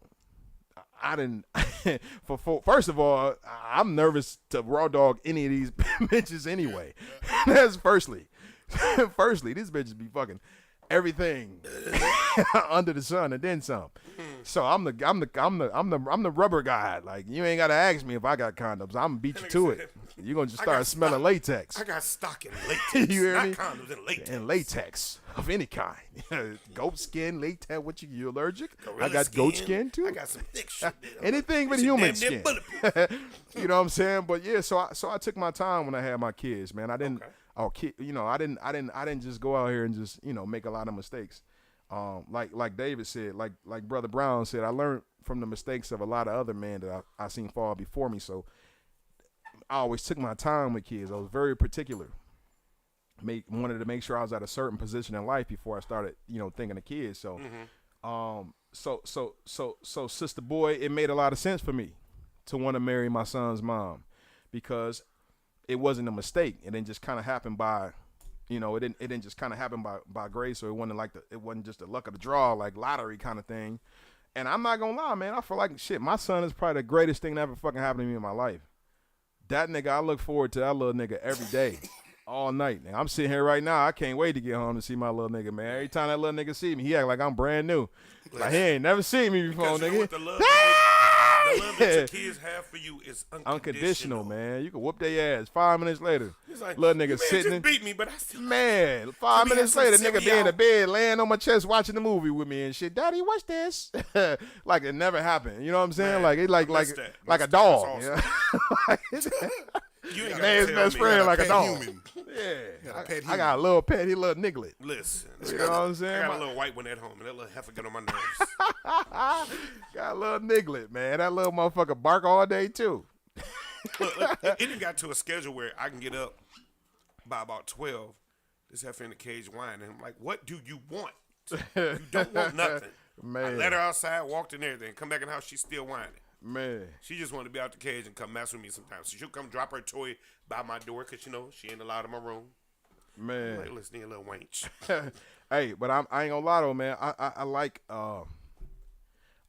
I didn't first of all, I'm nervous to raw dog any of these bitches anyway. That's firstly. Firstly, these bitches be fucking everything under the sun and then some. So I'm the rubber guy. Like you ain't gotta ask me if I got condoms. I'm gonna beat you to it. You're gonna just start smelling latex. I got stock in latex. You hear not me? condoms in latex. And latex of any kind. Goat skin, latex. What you allergic? Gorilla I got skin. goat skin too. I got some thick shit. Anything but It's human damn near skin. bulletproof. You know what I'm saying? But yeah, so I took my time when I had my kids, man. I didn't. Okay. I didn't just go out here and just make a lot of mistakes. Like David said, like Brother Brown said, I learned from the mistakes of a lot of other men that I seen fall before me. So I always took my time with kids. I was very particular. Wanted to make sure I was at a certain position in life before I started, thinking of kids. So, so Sister Boy, it made a lot of sense for me to want to marry my son's mom because it wasn't a mistake. It didn't just kind of happen by You know, it didn't just kind of happen by grace, or it wasn't just the luck of the draw, like lottery kind of thing. And I'm not gonna lie, man, I feel like shit. My son is probably the greatest thing that ever fucking happened to me in my life. That nigga, I look forward to that little nigga every day, all night. And I'm sitting here right now. I can't wait to get home to see my little nigga, man. Every time that little nigga see me, he act like I'm brand new. Like he ain't never seen me before, Because you know nigga. what the love that your kids have for you is Unconditional, man. You can whoop their ass 5 minutes later. It's like, little nigga man sitting. just beat me, but I still. Man, 5 minutes later, nigga be in the out. bed, laying on my chest, watching the movie with me and shit. Daddy, what's this? Like it never happened. You know what I'm saying? Man, like it, like that's a dog. awesome. You know? You ain't Man's gotta tell best me. friend like a Pet dog. human. Yeah, got a pet I got a little pet. He a little niglet. Listen, You know what I'm saying? I got a little white one at home, and that little heifer get on my nerves. Got a little niglet, man. That little motherfucker bark all day too. Look, it done got to a schedule where I can get up by about 12. This heifer in the cage whining. I'm like, what do you want? You don't want nothing. Man. I let her outside, walked in everything. Come back in the house, she's still whining. Man, She just wanted to be out the cage and come mess with me sometimes. So she'll come drop her toy by my door because, she ain't allowed in my room. I'm like, man. listen, you little wench. Hey, but I ain't gonna lie though, man. I like.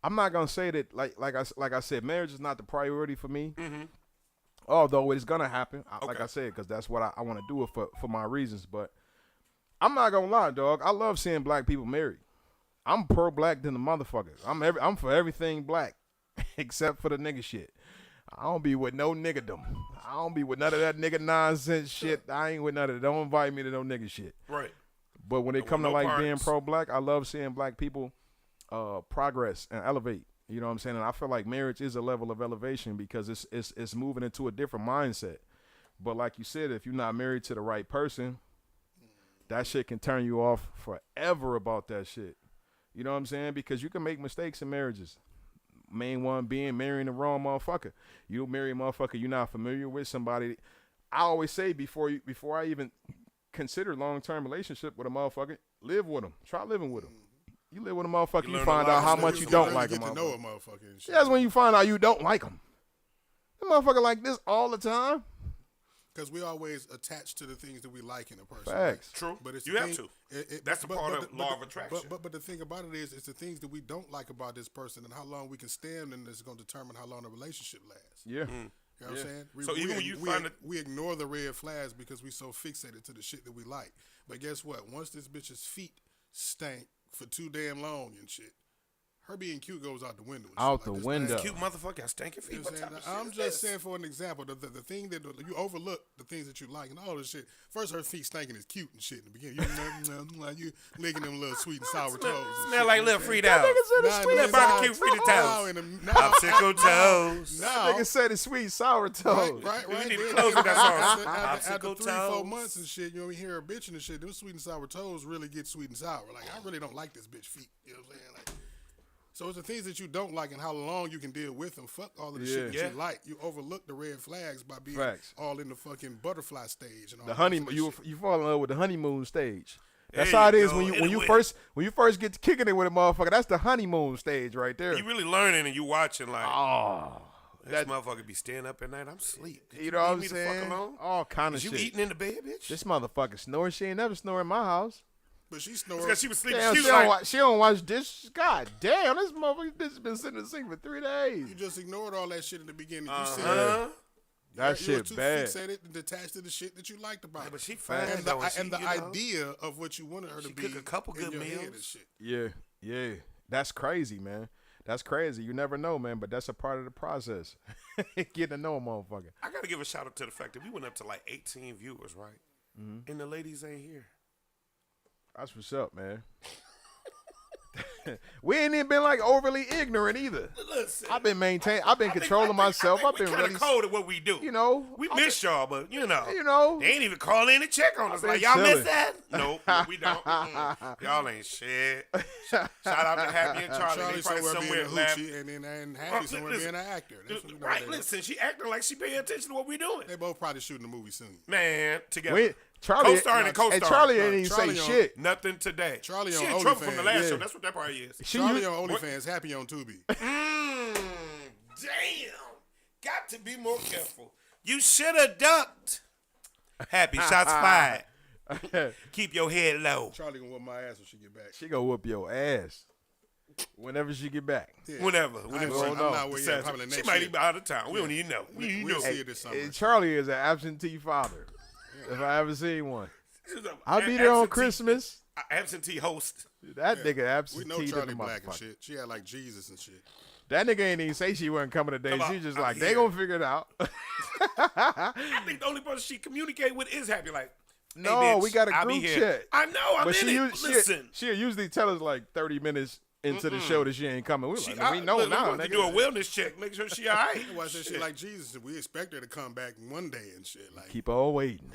I'm not gonna say that like I said, marriage is not the priority for me. Mm-hmm. Although it's gonna happen, like I said, because that's what I want to do it for my reasons. But I'm not gonna lie, dog. I love seeing black people married. I'm pro black than the motherfuckers. I'm for everything black, except for the nigga shit. I don't be with no niggerdom. I don't be with none of that nigga nonsense shit. I ain't with none of that. Don't invite me to no nigga shit. Right. But when it come to no like parts. being pro-black, I love seeing black people progress and elevate. You know what I'm saying? And I feel like marriage is a level of elevation because it's moving into a different mindset. But like you said, if you're not married to the right person, that shit can turn you off forever about that shit. You know what I'm saying? Because you can make mistakes in marriages. Main one being marrying the wrong motherfucker. You marry a motherfucker you're not familiar with, somebody. I always say before I even consider long-term relationship with a motherfucker, live with them. Try living with them. You live with a motherfucker, you find out how much you don't like a Get to know a motherfucker. motherfucker and shit. That's when you find out you don't like them. That motherfucker like this all the time. Because we always attach to the things that we like in a person. Facts. True. But it's You the have thing- to. That's a part of law of attraction. But the thing about it is, it's the things that we don't like about this person and how long we can stand, and it's going to determine how long the relationship lasts. Yeah. You know what I'm saying? So even when you find it- we ignore the red flags because we so fixated to the shit that we like. But guess what? Once this bitch's feet stank for too damn long and shit, her being cute goes out the window. and Out shit the like this. window. Cute motherfucker, I stank your feet. You know What what type I'm of saying? shit I'm is just this? saying for an example, the thing that you overlook the things that you like and all this shit. First, her feet stinking is cute and shit in the beginning. You licking them little sweet and sour toes. and Smell shit. like little Fritos. Nah, Little barbecue Frito toes. Popsicle toes. Now, Nigga said it's sweet sour toes. right. We need to Then close with that song. After Popsicle 3-4 toes. months and shit, you hear her bitching and shit. Them sweet and sour toes really get sweet and sour. Like, I really don't like this bitch feet. You know what I'm saying? Like, so it's the things that you don't like and how long you can deal with them. Fuck all of the shit that Yeah. you like. You overlook the red flags by being Facts. all in the fucking butterfly stage and all The that honeymoon, other you shit. you fall in love with the honeymoon stage. That's There how it you is go. when you Anyway. first get to kicking it with a motherfucker. That's the honeymoon stage right there. You really learning and you watching like, Oh, this motherfucker be staying up at night. I'm asleep. you know what I'm leave me the fuck saying? alone? All kind of Is you shit. eating in the bed, bitch? This motherfucker snoring. She ain't never snore in my house. But she snores. Because she was sleeping. Damn, She she, was don't like, she don't wash dishes. God damn, this motherfucker this been sitting in the sink for 3 You days. just ignored all that shit in the beginning. You said huh? That you were shit too bad. fixated and attached to the shit that you liked about her. but she fine and though, the, and and she, the you know. idea of what you wanted her to She be cook a couple in good your head meals. and shit. Yeah. That's crazy, man. That's crazy. You never know, man, but that's a part of the process. Getting to know a motherfucker. I got to give a shout out to the fact that we went up to like 18 viewers, right? And the ladies ain't here. That's what's up, man. We ain't even been like overly ignorant either. Listen, I've been controlling myself. I've been kind really of cold at what we do. you know, we I've miss y'all, but you know. they ain't even call in to check on us. been Like y'all chilling. miss that? Nope, we don't. Y'all ain't shit. Shout out to Happy and Charlie. Charlie They probably somewhere being a laughing. hoochie and Happy somewhere listen, being an actor. That's what we know Right, they- listen, she acting like she paying attention to what we doing. They both probably shooting a movie soon. Man, together. We, Charlie, Co-starring and co-starring. and Charlie ain't even Charlie say on- shit. Nothing today. Charlie she on in trouble from OnlyFans. the last Yeah. show. That's what that probably is. Charlie on OnlyFans, Happy on Tubi. Damn. Got to be more careful. You should have ducked. Happy shots fired. Keep your head low. Charlie gonna whoop my ass when she get back. She gonna whoop your ass whenever she get back. Yeah. Whenever. I'm don't know. not where yet. Probably She next might year. be out of town. We don't even know. We'll see it this summer. And Charlie is an absentee father. If I ever seen one, I'll be there on Christmas. Absentee host. That nigga We absentee know to the Charlie Black and motherfucker. shit. She had like Jesus and shit. That nigga ain't even say she wasn't coming today. Come on, She just I'm like, they here. gonna figure it out. I think the only person she communicate with is Happy. Like, hey, No, bitch, we got a I'll be group here. chat. I know. I'm But in it. Listen. she'll usually tell us like 30 minutes into the show that she ain't coming. We're like, we know look, now, we want to nigga. do a wellness check. Make sure she all right. That's why I said she like Jesus, and we expect her to come back one day and shit. Like, Keep on waiting.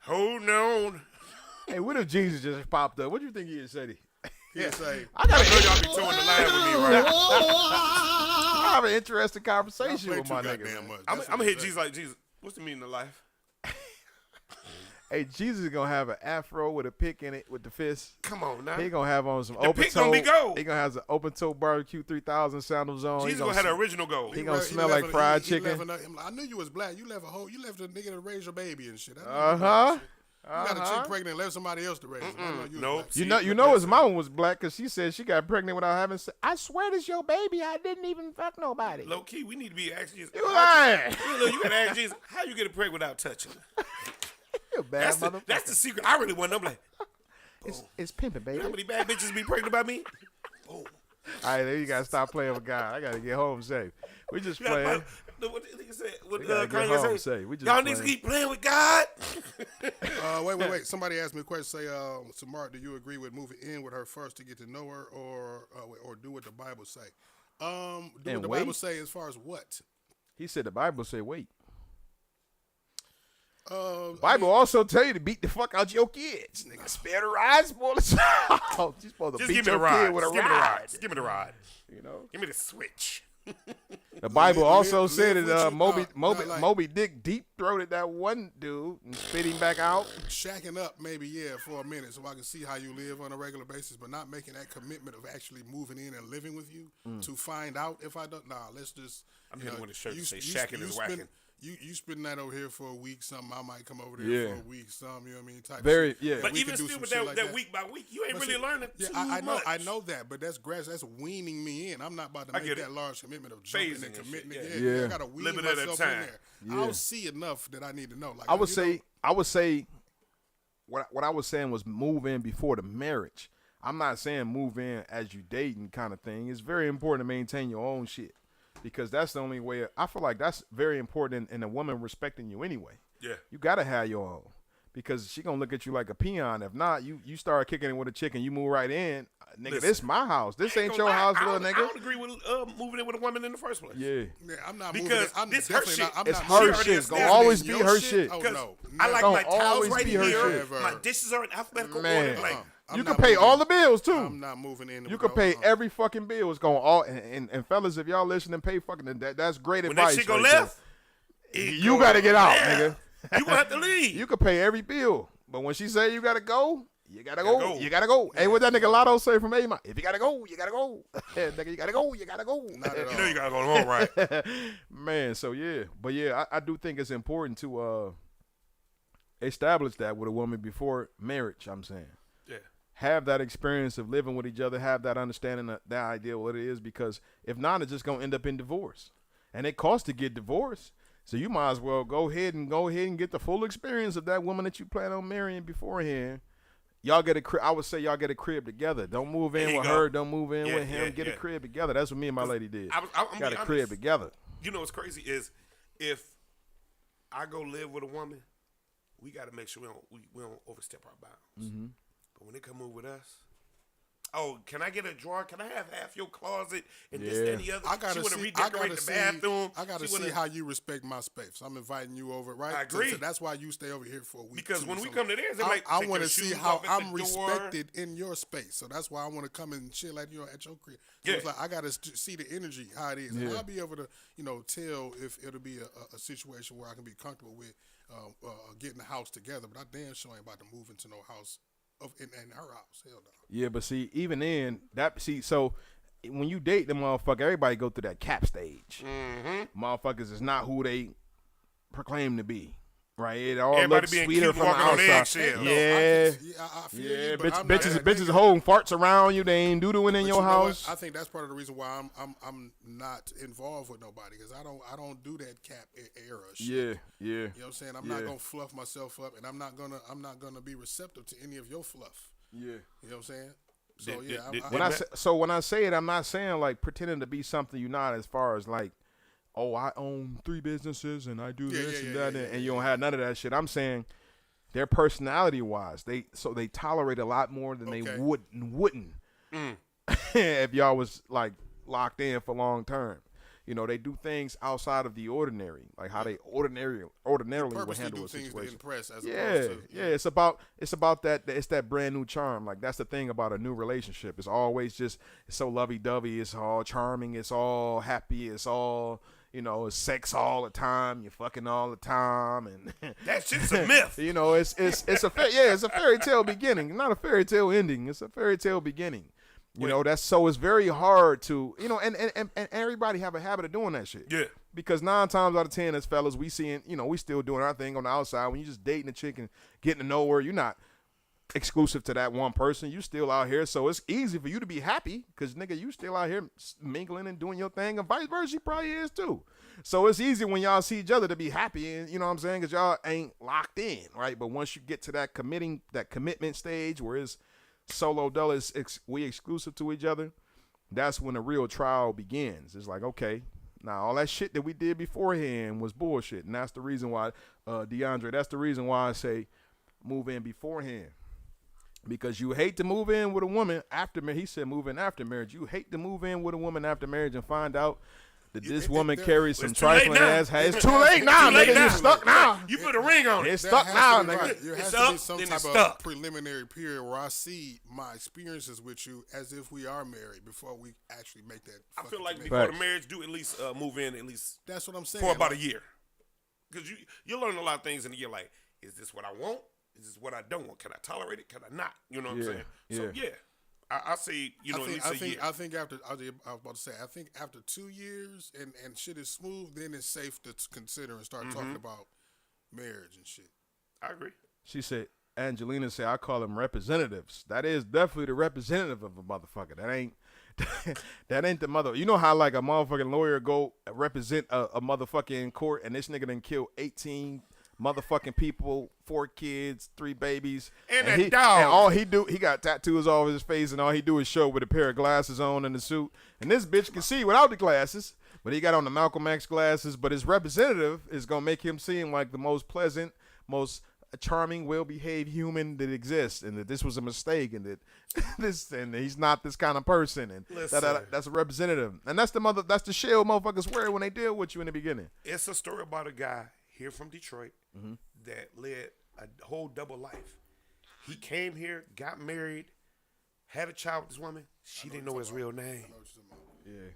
Hold on. Hey, what if Jesus just popped up? What do you think he'd say? he'll say, I know y'all be towing the line with me, right? I have an interesting "I conversation play with too my nigga. goddamn man. much." I'm That's going what to hit he Jesus say. like, Jesus, what's the meaning of life? Hey, Jesus is gonna have an afro with a pick in it with the fist. Come on now. He gonna have on some The open pick gonna be toe. gold. He gonna have some open toe barbecue 3000 sandals on. Jesus He going to have the original goal. he gonna He smell left like a- fried he left chicken. I knew you was black. You left a nigga to raise your baby and shit. I knew you Uh-huh. was black. You got a chick pregnant and left somebody else to raise him. I know you was Nope. black. You know his mama was black because she said she got pregnant without having sex. I swear this your baby. I didn't even fuck nobody. Low key, we need to be asking Jesus. You lying? Look, you got to ask Jesus, how you get a pregnant without touching her? You a bad That's motherfucker. the secret. I really want to know. I'm like, It's pimping, baby. how many bad bitches be pregnant by me? Oh. All right, then you gotta stop playing with God. I gotta get home safe. We just playing. What the nigga said? What gotta get Kanye home say? safe. We just Y'all playing. niggas keep playing with God. Wait. Somebody asked me a question. Say, so Mark, do you agree with moving in with her first to get to know her, or do what the Bible say? Do And what the wait? Bible say as far as what? He said the Bible say wait. Bible also tell you to beat the fuck out your kids. Nigga, spare the ride, spoil the child. You supposed to Just beat give me the your ride. kid with a Just give me the ride. ride. Just give me the ride. You know. Give me the switch. The Bible also live said with that you, Moby Dick deep throated that one dude and spit him back out. Shacking up, maybe, for a minute, so I can see how you live on a regular basis, but not making that commitment of actually moving in and living with you to find out if I don't. Nah, let's just. I'm hitting with a shirt that say shacking is whacking. You spend that over here for a week, something. I might come over there Yeah. for a week, something. You know what I mean? Type Very- shit. yeah. And But we even can do still some with shit that, like that week by week, you ain't But really see, learning yeah, too I know, much. I know that, but that's weaning me in. I'm not about to I make get that it. large commitment of jumping Phasing and and committing. shit, Yeah, yeah. I gotta wean Little bit at a myself time. in there. Yeah. I'll see enough that I need to know. Like I would you know, say what I was saying was move in before the marriage. I'm not saying move in as you dating kind of thing. It's very important to maintain your own shit because that's the only way. I feel like that's very important in a woman respecting you anyway. Yeah. You gotta have your own because she gonna look at you like a peon. If not, you start kicking it with a chick and you move right in. Nigga, Listen, this my house. This I ain't gonna your lie, house, I little don't- I nigga. don't agree with moving in with a woman in the first place. Yeah. Yeah, I'm not Because moving. I'm this her definitely shit. not. I'm It's not her moving shit. in It's gonna your always be your her shit. Oh Because no, I like Don't my towels always right be her here. shit. My dishes are in alphabetical Man. order. Like, I'm You not can pay moving all in. the bills too. I'm not moving in. You with can no- pay every fucking bill. It's going all and fellas, if y'all listening, pay fucking that's great when advice. that shit go right left, there. it You go gotta get out, left. nigga. You gonna have to leave. You can pay every bill, but when she say you gotta go, you gotta go. go. You gotta go. Hey, what that nigga Lotto say from A-Mile? If you gotta go, you gotta go. Nigga, you gotta go. You gotta go. Not at all. You know you gotta go home, right? Man, so yeah, but yeah, I do think it's important to establish that with a woman before marriage. I'm saying. Yeah. Have that experience of living with each other, have that understanding of that idea of what it is, because if not, it's just gonna end up in divorce, and it costs to get divorced. So you might as well go ahead and get the full experience of that woman that you plan on marrying beforehand. Y'all get a crib. I would say y'all get a crib together. Don't move in There you with go. her. Don't move in Yeah, with him. yeah, Get yeah. a crib together. That's what me and my lady did. I'm Got a be crib honest. together. You know what's crazy is if I go live with a woman, we got to make sure we don't overstep our bounds. Mm-hmm. But when they come move with us, oh, can I get a drawer? Can I have half your closet and this Yeah. that, and the other? I gotta she want to see. redecorate the bathroom. I gotta She wanna- see how you respect my space. I'm inviting you over, right? I agree. So that's why you stay over here for a week. Because too. when we So come to theirs, they might I take want their to see shoes how off at I'm the door. respected in your space. So that's why I want to come and chill at at your crib. So Yeah. it's like I gotta see the energy how it is, and Yeah. I'll be able to tell if it'll be a situation where I can be comfortable with getting the house together. But I damn sure ain't about to move into no house in her house. Hell no. Yeah, but see, even in that, so when you date the motherfucker, everybody go through that cap stage. Mm-hmm. Motherfuckers is not who they proclaim to be. Right, it all Everybody looks being sweeter cute, from the walking on outside. eggshells. I feel Yeah, you, but I'm bitches, not, bitches holding farts around you. They ain't doodling in but your you know house. what? I think that's part of the reason why I'm not involved with nobody because I don't do that cap era shit. Yeah. You know what I'm saying? I'm not gonna fluff myself up, and I'm not gonna be receptive to any of your fluff. Yeah. You know what I'm saying? So When I say it, I'm not saying like pretending to be something you're not. As far as like, oh, I own 3 businesses and I do this and that, and you don't have none of that shit. I'm saying their personality wise, they tolerate a lot more than they wouldn't if y'all was like locked in for long term. You know, they do things outside of the ordinary, like how they ordinarily would handle a situation. To impress as It's about that. It's that brand new charm. Like that's the thing about a new relationship. It's always just it's so lovey dovey. It's all charming. It's all happy. It's all it's sex all the time. You're fucking all the time, and that shit's a myth. It's a fairy tale beginning, not a fairy tale ending. It's a fairy tale beginning. It's very hard to, and everybody have a habit of doing that shit. Yeah. Because 9 times out of 10 as fellas, we still doing our thing on the outside. When you just dating a chick and getting to know her, you're not exclusive to that one person. You still out here. So it's easy for you to be happy because, nigga, you still out here mingling and doing your thing, and vice versa, she probably is too. So it's easy when y'all see each other to be happy, and you know what I'm saying, because y'all ain't locked in, right? But once you get to that commitment stage where it's solo dolo, we exclusive to each other, that's when the real trial begins. It's like, okay, now all that shit that we did beforehand was bullshit, and that's the reason why, DeAndre, that's the reason why I say move in beforehand. Because you hate to move in with a woman after marriage. He said move in after marriage. You hate to move in with a woman after marriage and find out that this woman carries some trifling ass. It's too late now, nigga. You're stuck now. You put a ring on it. It's stuck now, nigga. There has to be some type of preliminary period where I see my experiences with you as if we are married before we actually make that. I feel like before the marriage, do at least move in at least. That's what I'm saying. For about a year, because you learn a lot of things in a year. Like, is this what I want? Is this what I don't want? Can I tolerate it? Can I not? You know what I'm saying? So I say at least a year. I think after I was about to say I think after 2 years and shit is smooth, then it's safe to consider and start talking about marriage and shit. I agree. She said, Angelina said, I call them representatives. That is definitely the representative of a motherfucker. That ain't the mother. You know how like a motherfucking lawyer go represent a motherfucker in court, and this nigga done kill 18 motherfucking people, 4 kids, 3 babies, and a dog. And all he got tattoos all over his face, and all he do is show with a pair of glasses on and a suit. And this bitch can see without the glasses, but he got on the Malcolm X glasses. But his representative is gonna make him seem like the most pleasant, most charming, well-behaved human that exists, and that this was a mistake, and that he's not this kind of person, and that's a representative, and that's the shell motherfuckers wear when they deal with you in the beginning. It's a story about a guy here from Detroit that led a whole double life. He came here, got married, had a child with this woman. She didn't know his real name. Yeah.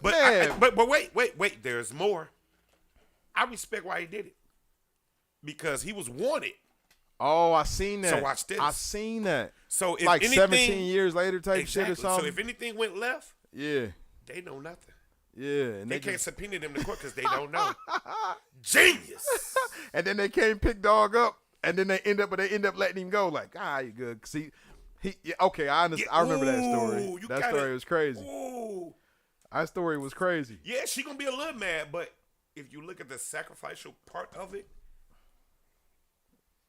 But wait. There's more. I respect why he did it because he was wanted. Oh, I seen that. So watch this. I seen that. So if like anything, 17 years later type shit or something. So if anything went left, they know nothing. Yeah, and they can't subpoena them to court because they don't know. Genius. And then they can't pick dog up, and then they end up letting him go. Like, you good? Cause he okay. I understand. I remember that story. That story was crazy. Ooh. That story was crazy. Yeah, she gonna be a little mad, but if you look at the sacrificial part of it,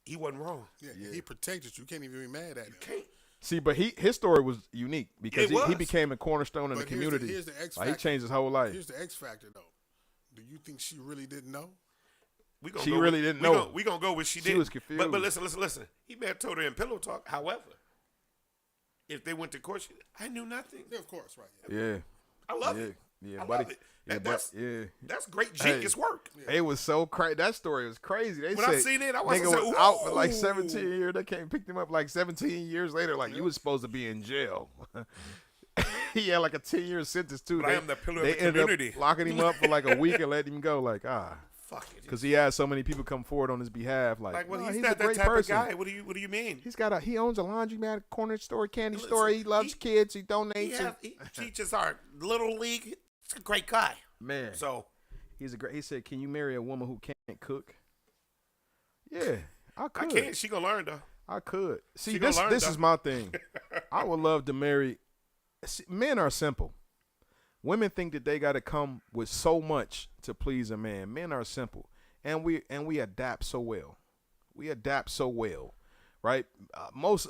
he wasn't wrong. Yeah. He protected you. You can't even be mad at him. You can't. See, but his story was unique because he became a cornerstone in the community. Here's the X factor. He changed his whole life. Here's the X factor, though. Do you think she really didn't know? She really didn't know. We gonna go with she didn't. She was confused. But listen. He may have told her in pillow talk. However, if they went to court, I knew nothing. Yeah, of course, right. Yeah. I love it. Yeah, I buddy. Love it. That's great genius work. It was so crazy. That story was crazy. When I seen it, I was out for like 17 years. They came pick him up like 17 years later. Like, you was supposed to be in jail. He had like a 10-year sentence too. But I am the pillar of the community. Ended up locking him up for like a week and letting him go. Like, fuck it. Because he had so many people come forward on his behalf. Like, well, he's not a great that type person. of guy. What do you mean? He owns a laundromat, corner store, candy store. He loves kids. He donates. He teaches our little league. He's a great guy. Man. So he said, can you marry a woman who can't cook? Yeah, I could. I can't. She gonna learn though. I could. See, She gonna this learn, this though. is my thing. I would love to marry. See, men are simple. Women think that they got to come with so much to please a man. Men are simple, and we adapt so well. We adapt so well, right? Most.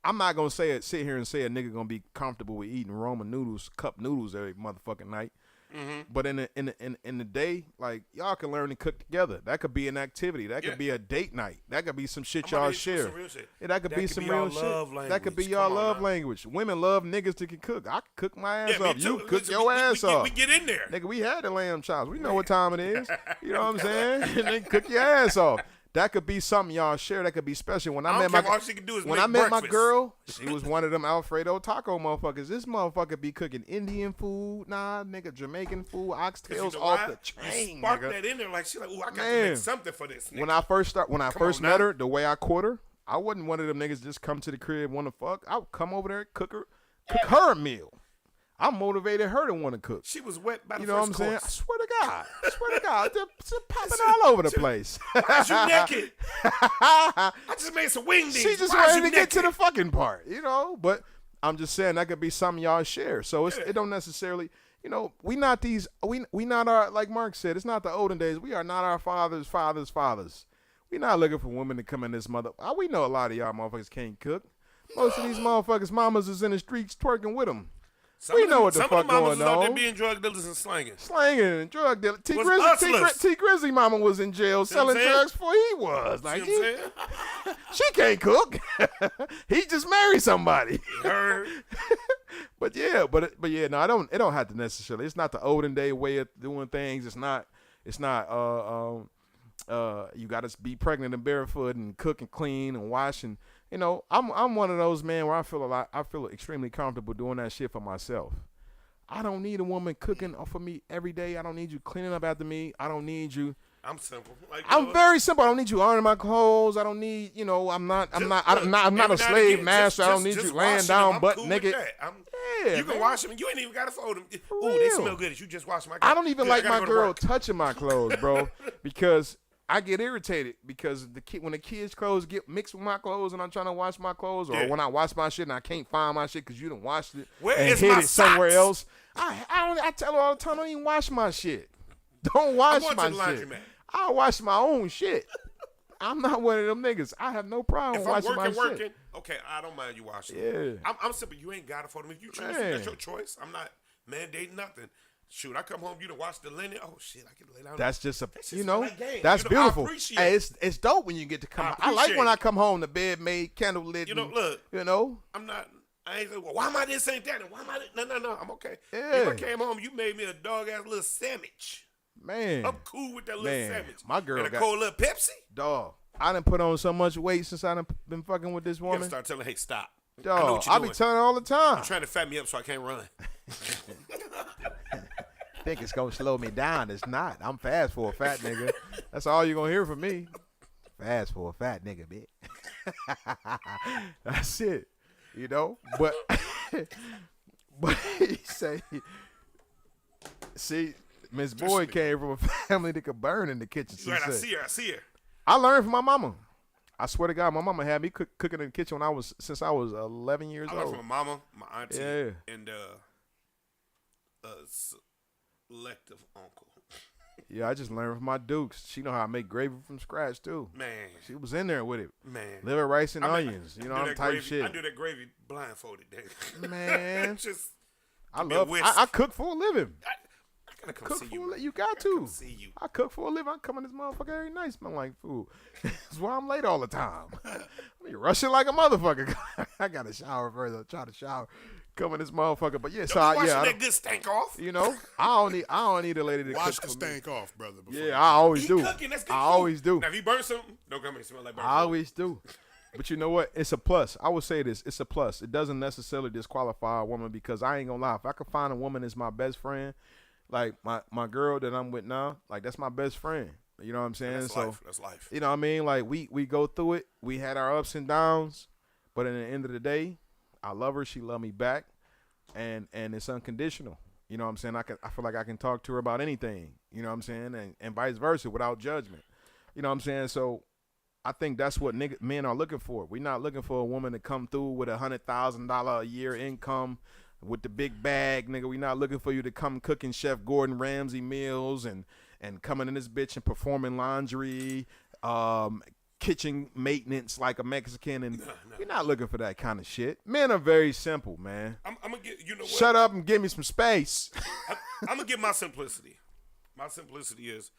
I'm not gonna sit here and say a nigga gonna be comfortable with eating Roman noodles, cup noodles every motherfucking night. Mm-hmm. But in the day, like y'all can learn to cook together. That could be an activity. That could be a date night. That could be some shit y'all share. Some real shit. Yeah, that could be some real shit. That could be y'all love language. Women love niggas that can cook. I can cook my ass off. You cook your ass off. We get in there. Nigga, we had the lamb chops. We know what time it is. You know what I'm saying? And then cook your ass off. That could be something y'all share. That could be special. When I met my all she can do is when make I met breakfast. my girl, she was one of them Alfredo taco motherfuckers. This motherfucker be cooking Indian food, nigga, Jamaican food, oxtails off the chain. Spark nigga. that in there, like she like, ooh, I got to Man. make something for this. Nigga. When I first on met now. her, the way I caught her, I wasn't one of them niggas just come to the crib want to fuck. I would come over there, cook her a meal. I motivated her to want to cook. She was wet by the You know what I'm first saying? I course. swear to God, they're popping all over the place. Why's you naked? I just made some wingdings. She just Why's wanted you to get to naked? the fucking part, you know. But I'm just saying that could be something y'all share. So it don't necessarily, you know, we not our, like Mark said, it's not the olden days. We are not our fathers' fathers. We not looking for women to come in this mother. We know a lot of y'all motherfuckers can't cook. Most of these motherfuckers' mamas is in the streets twerking with them. We know what the fuck Some of the mamas going was out there on. being drug dealers and slanging. Slanging and drug dealing. T Was hustlers. Grizzly mama was in jail See what I'm selling saying? drugs before he was. Like See what I'm saying? she can't cook. He just married somebody. Heard. But yeah, no, it don't have to necessarily. It's not the olden day way of doing things. It's not you got to be pregnant and barefoot and cook and clean and wash and you know, I'm one of those men where I feel extremely comfortable doing that shit for myself. I don't need a woman cooking for me every day. I don't need you cleaning up after me. I don't need you. I'm simple. Like, I'm very simple. I don't need you ironing my clothes. I don't need, you know, I'm not a slave master. I don't need you laying down butt naked. Yeah, you can man. wash them. You ain't even got to fold them. Ooh, real. they smell good. You just wash my clothes. I don't even Good, like I gotta my go to girl work. touching my clothes, bro, because I get irritated because when the kids' clothes get mixed with my clothes and I'm trying to wash my clothes, or when I wash my shit and I can't find my shit because you done washed it Where and is hid my it somewhere socks? else. I tell her all the time, don't even wash my shit. Don't wash going my to the shit. laundromat. I wash my own shit. I'm not one of them niggas. I have no problem If I'm washing my working, shit. okay, I don't mind you washing. Yeah. I'm simple. You ain't got to fold them. If you choose, Man. that's your choice. I'm not mandating nothing. Shoot, I come home, you done wash the linen. Oh shit, I can lay down. That's just That shit's you know, like game. that's You know, I beautiful. appreciate Hey, it. it's dope when you get to come. I I like when I appreciate come home, the bed made, candle lit. You know, and, look. you know, I ain't like, well, why am I this ain't that? And why am I this? No, I'm okay. Yeah. If I came home, you made me a dog ass little sandwich. man. I'm cool with that little Man, sandwich. my girl and a got- cold little Pepsi. Dog, I done put on so much weight since I done been fucking with this You gotta woman. start telling, hey, stop. I know Dog, what you're I doing. be telling her all the time. You're trying to fat me up so I can't run. Think it's gonna slow me down. It's not. I'm fast for a fat nigga. That's all you're gonna hear from me. Fast for a fat nigga, bitch. That's it. You know? But he say, see, Miss Boyd came from a family that could burn in the kitchen. she Right, I said. see her. I learned from my mama. I swear to God, my mama had me cooking in the kitchen since I was 11 years I learned old. from my mama, my auntie, Yeah. and selective uncle. Yeah, I just learned from my dukes. She know how to make gravy from scratch too. Man. She was in there with it. Man. Liver, rice, and I mean, onions. You I know, do I'm that type gravy, shit. I do that gravy blindfolded, nigga. Man. Just I me a love. whisk. I cook for a living. I gotta come Cook see for you. you got I gotta to. come see you. I cook for a living. I come in this motherfucker every night, smell like food. That's why I'm late all the time. I be rushing like a motherfucker. I got to shower first. I try to shower. Come in this motherfucker, but yeah. So Don't you I that good stank off. you know, I don't need a lady to Wash cook the for me. stank off, brother. Before Yeah, I always He do. cooking, that's good I food. always do. Now if you burn something, don't come and smell like burn I always do. But you know what? It's a plus. I would say this. It's a plus. It doesn't necessarily disqualify a woman because I ain't gonna lie. If I could find a woman that's my best friend, like my girl that I'm with now, like that's my best friend. You know what I'm saying? That's so life. That's life. you know what I mean? Like we go through it. We had our ups and downs, but in the end of the day, I love her. She love me back, and it's unconditional. You know what I'm saying? I feel like I can talk to her about anything. You know what I'm saying? And vice versa without judgment. You know what I'm saying? So I think that's what men are looking for. We're not looking for a woman to come through with $100,000 a year income with the big bag, nigga. We're not looking for you to come cooking Chef Gordon Ramsay meals and coming in this bitch and performing laundry, kitchen maintenance like a Mexican. And we're not looking for that kind of shit. Men are very simple, man. I'm gonna get, you know what? Shut up and give me some space. I'm gonna get my simplicity. My simplicity is,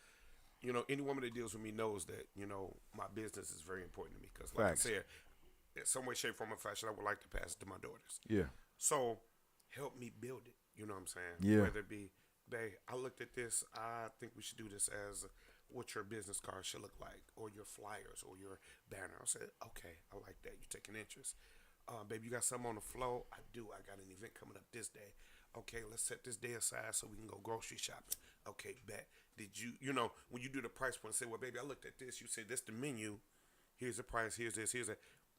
you know, any woman that deals with me knows that, you know, my business is very important to me. Because, like Facts. I said, in some way, shape, form, or fashion, I would like to pass it to my daughters. Yeah. So, help me build it. You know what I'm saying? Yeah. Whether it be, babe, I looked at this. I think we should do this as what your business card should look like, or your flyers, or your banner. I said, okay, I like that. You're taking interest. Babe, you got something on the flow? I do. I got an event coming up this day. Okay, let's set this day aside so we can go grocery shopping. Okay, bet. Did you know, when you do the price point, say, well, baby, I looked at this. You say, this the menu. Here's the price. Here's this. Here's that.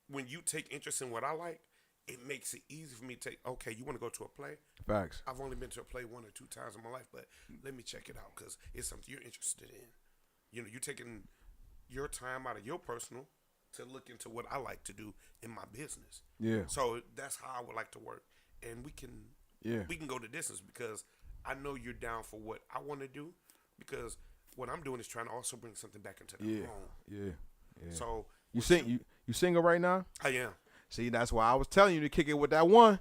When you take interest in what I like, it makes it easy for me to take, okay, you want to go to a play? Facts. I've only been to a play 1 or 2 times in my life, but let me check it out because it's something you're interested in. You know, you're taking your time out of your personal to look into what I like to do in my business. Yeah. So that's how I would like to work. And we can go the distance because I know you're down for what I want to do, because what I'm doing is trying to also bring something back into the home. Yeah. So You single right now? I am. See, that's why I was telling you to kick it with that one.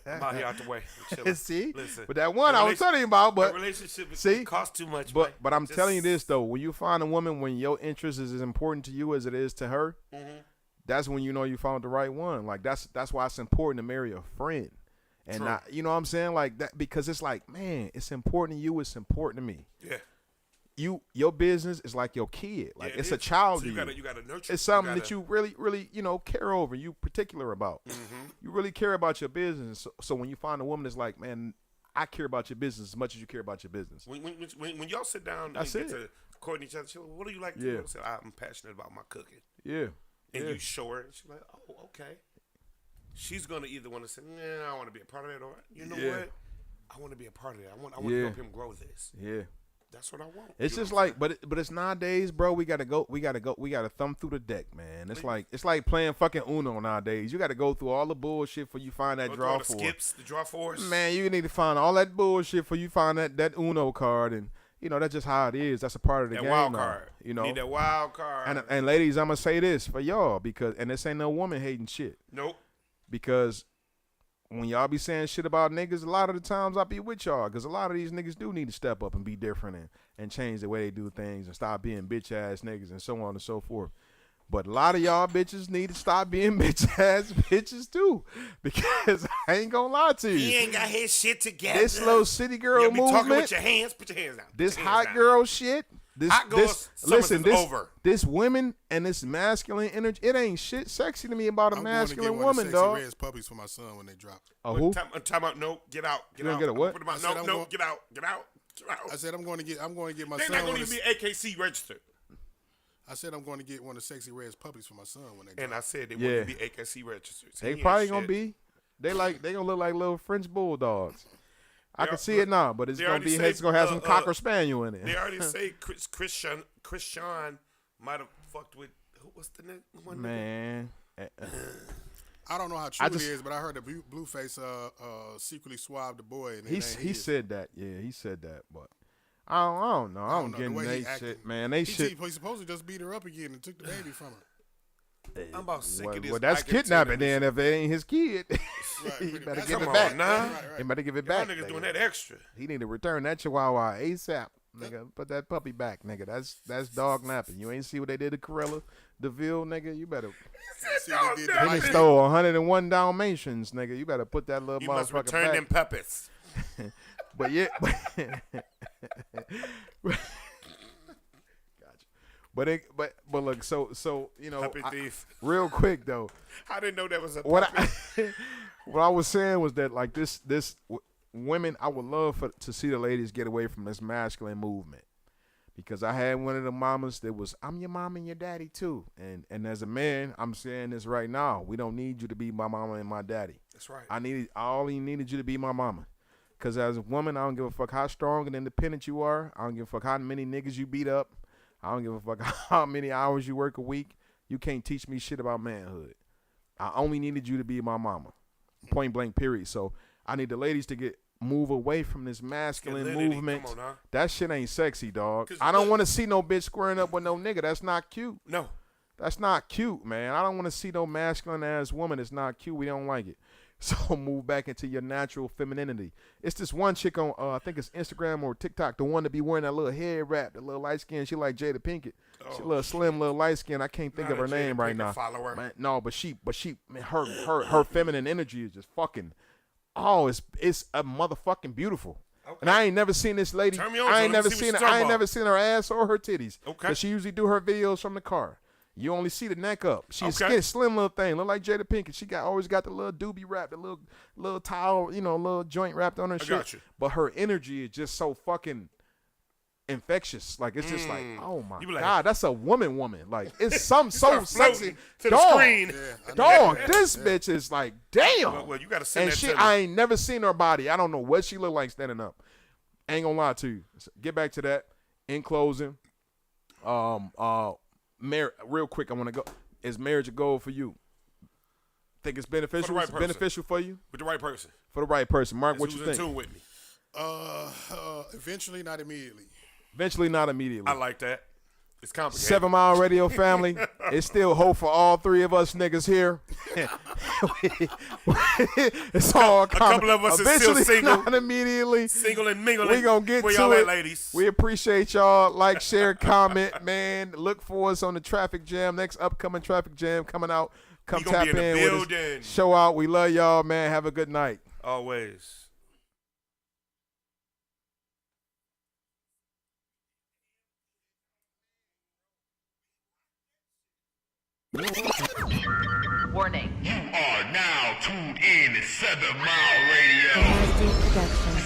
I'm out here out the way. I'm chilling. See, listen, but that one I was telling you about, but relationship see, costs too much. But I'm Just- telling you this though, when you find a woman when your interest is as important to you as it is to her, that's when you know you found the right one. Like that's why it's important to marry a friend, and not, you know what I'm saying, like that, because it's like, man, it's important to you, it's important to me. Yeah. Your business is like your kid. Like it's a child So to you gotta nurture. It's something that you really, really, you know, care over. You particular about. You really care about your business. So when you find a woman that's like, man, I care about your business as much as you care about your business. When y'all sit down That's and get it. to courting each other, she's like, what do you like to Yeah. do? I say, I'm passionate about my cooking. Yeah. And yeah. you show her, and she's like, oh, okay. She's gonna either want to say, nah, I want to be a part of it, or you know Yeah. what, I want to be a part of it. I want to help him grow this. Yeah. That's what I want. It's You know just what I'm like, but it's nowadays, bro. We gotta thumb through the deck, man. It's like playing fucking Uno nowadays. You gotta go through all the bullshit before you find that saying? draw All the for. skips, the draw fours. Man, you need to find all that bullshit before you find that Uno card, and you know that's just how it is. That's a part of the that game. wild now, card. you know. Need that wild card. And ladies, I'm gonna say this for y'all, because this ain't no woman hating shit, nope. because when y'all be saying shit about niggas, a lot of the times I be with y'all, because a lot of these niggas do need to step up and be different and change the way they do things and stop being bitch ass niggas and so on and so forth. But a lot of y'all bitches need to stop being bitch ass bitches too, because I ain't gonna lie to you. He ain't got his shit together. This little city girl You be talking movement, with your hands. Put your hands down. this Put your hands hot down. girl shit, this Hot girls, listen, summer's over. this women and this masculine energy, it ain't shit sexy to me about a I'm masculine going to woman, get one of dog. Sexy Red's puppies for my son when they drop. A who? Time out. No, get out. Get You gonna out. get a what? Put 'em out. I said No, I'm no, going- get out. Get out. Get out. I said I'm going to get my They're son. not going one to of- be AKC registered. I said I'm going to get one of Sexy Red's puppies for my son when they drop. And I said they Yeah. want to be AKC registered. So They he probably ain't gonna shit. be. They gonna look like little French bulldogs. I They can are- see it now, but it's they gonna already be. say, It's gonna have some cocker spaniel in They it. already say Christian might have fucked with what's the name? One Man, I don't know how true I just- it is, but I heard that Blueface secretly swabbed the boy. And it he ain't his. said that. Yeah, he said that. But I don't know. I don't know, get the in way they he acted. shit, man. They shit. He supposed to just beat her up again and took the baby from her. I'm about sick of this. Well, that's Ike and kidnapping. Tina. Then if it ain't his kid, Right, he pretty- better that's- give it Come back. on, nah. Right, right. He better give it Y'all back. niggas nigga. doing that extra. He need to return that chihuahua ASAP. Nigga, put that puppy back, nigga. That's dog napping. You ain't see what they did to Corella DeVille, nigga. You better. See what they did to Then he Mike. stole 101 Dalmatians, nigga. You better put that little You must motherfucker return back. them puppets. But yeah, gotcha. But look, so you know, Puppy thief. real quick though, I didn't know that was a what puppet. what I was saying was that like women, I would love to see the ladies get away from this masculine movement, because I had one of the mamas that was, I'm your mom and your daddy too, and as a man, I'm saying this right now, we don't need you to be my mama and my daddy. That's right. I only needed you to be my mama. Because as a woman, I don't give a fuck how strong and independent you are. I don't give a fuck how many niggas you beat up. I don't give a fuck how many hours you work a week. You can't teach me shit about manhood. I only needed you to be my mama. Point blank, period. So I need the ladies to move away from this masculine movement. Come on, huh? That shit ain't sexy, dog. I don't want to see no bitch squaring up with no nigga. That's not cute. No. That's not cute, man. I don't want to see no masculine ass woman. It's not cute. We don't like it. So move back into your natural femininity. It's this one chick on, I think it's Instagram or TikTok, the one to be wearing that little head wrap, the little light skin. She like Jada Pinkett. She a little slim, little light skin. I can't think of her name right now. Follower. Man, no, but man, her feminine energy is just fucking. Oh, it's a motherfucking beautiful. Okay. And I ain't never seen this lady. I ain't never seen her ass or her titties. Okay. 'Cause she usually do her videos from the car. You only see the neck up. She's a slim little thing, look like Jada Pinkett. She always got the little doobie wrap, the little towel, little joint wrapped on her shit. Got you. But her energy is just so fucking infectious. Like it's just like, oh my god, that's a woman. Like it's so sexy. To the screen. Dog, this bitch is like, damn. Well, you gotta send that to me. I ain't never seen her body. I don't know what she look like standing up. Ain't gonna lie to you. Get back to that. In closing, real quick, I want to go. Is marriage a goal for you? Think it's beneficial? For the right person. Beneficial for you? With the right person. For the right person. Mark, what you think? Who's in tune with me? Eventually, not immediately. Eventually, not immediately. I like that. It's complicated. 7 Mile Radio family. It's still hope for all three of us niggas here. It's all a couple of us is still single. Not immediately. Single and mingling. We gonna get Where to y'all it. at, ladies? We appreciate y'all. Like, share, comment, man. Look for us on the Traffic Jam. Next upcoming Traffic Jam coming out. Come tap in with us. Show out. We love y'all, man. Have a good night. Always. Warning. You are now tuned in to 7 Mile Radio.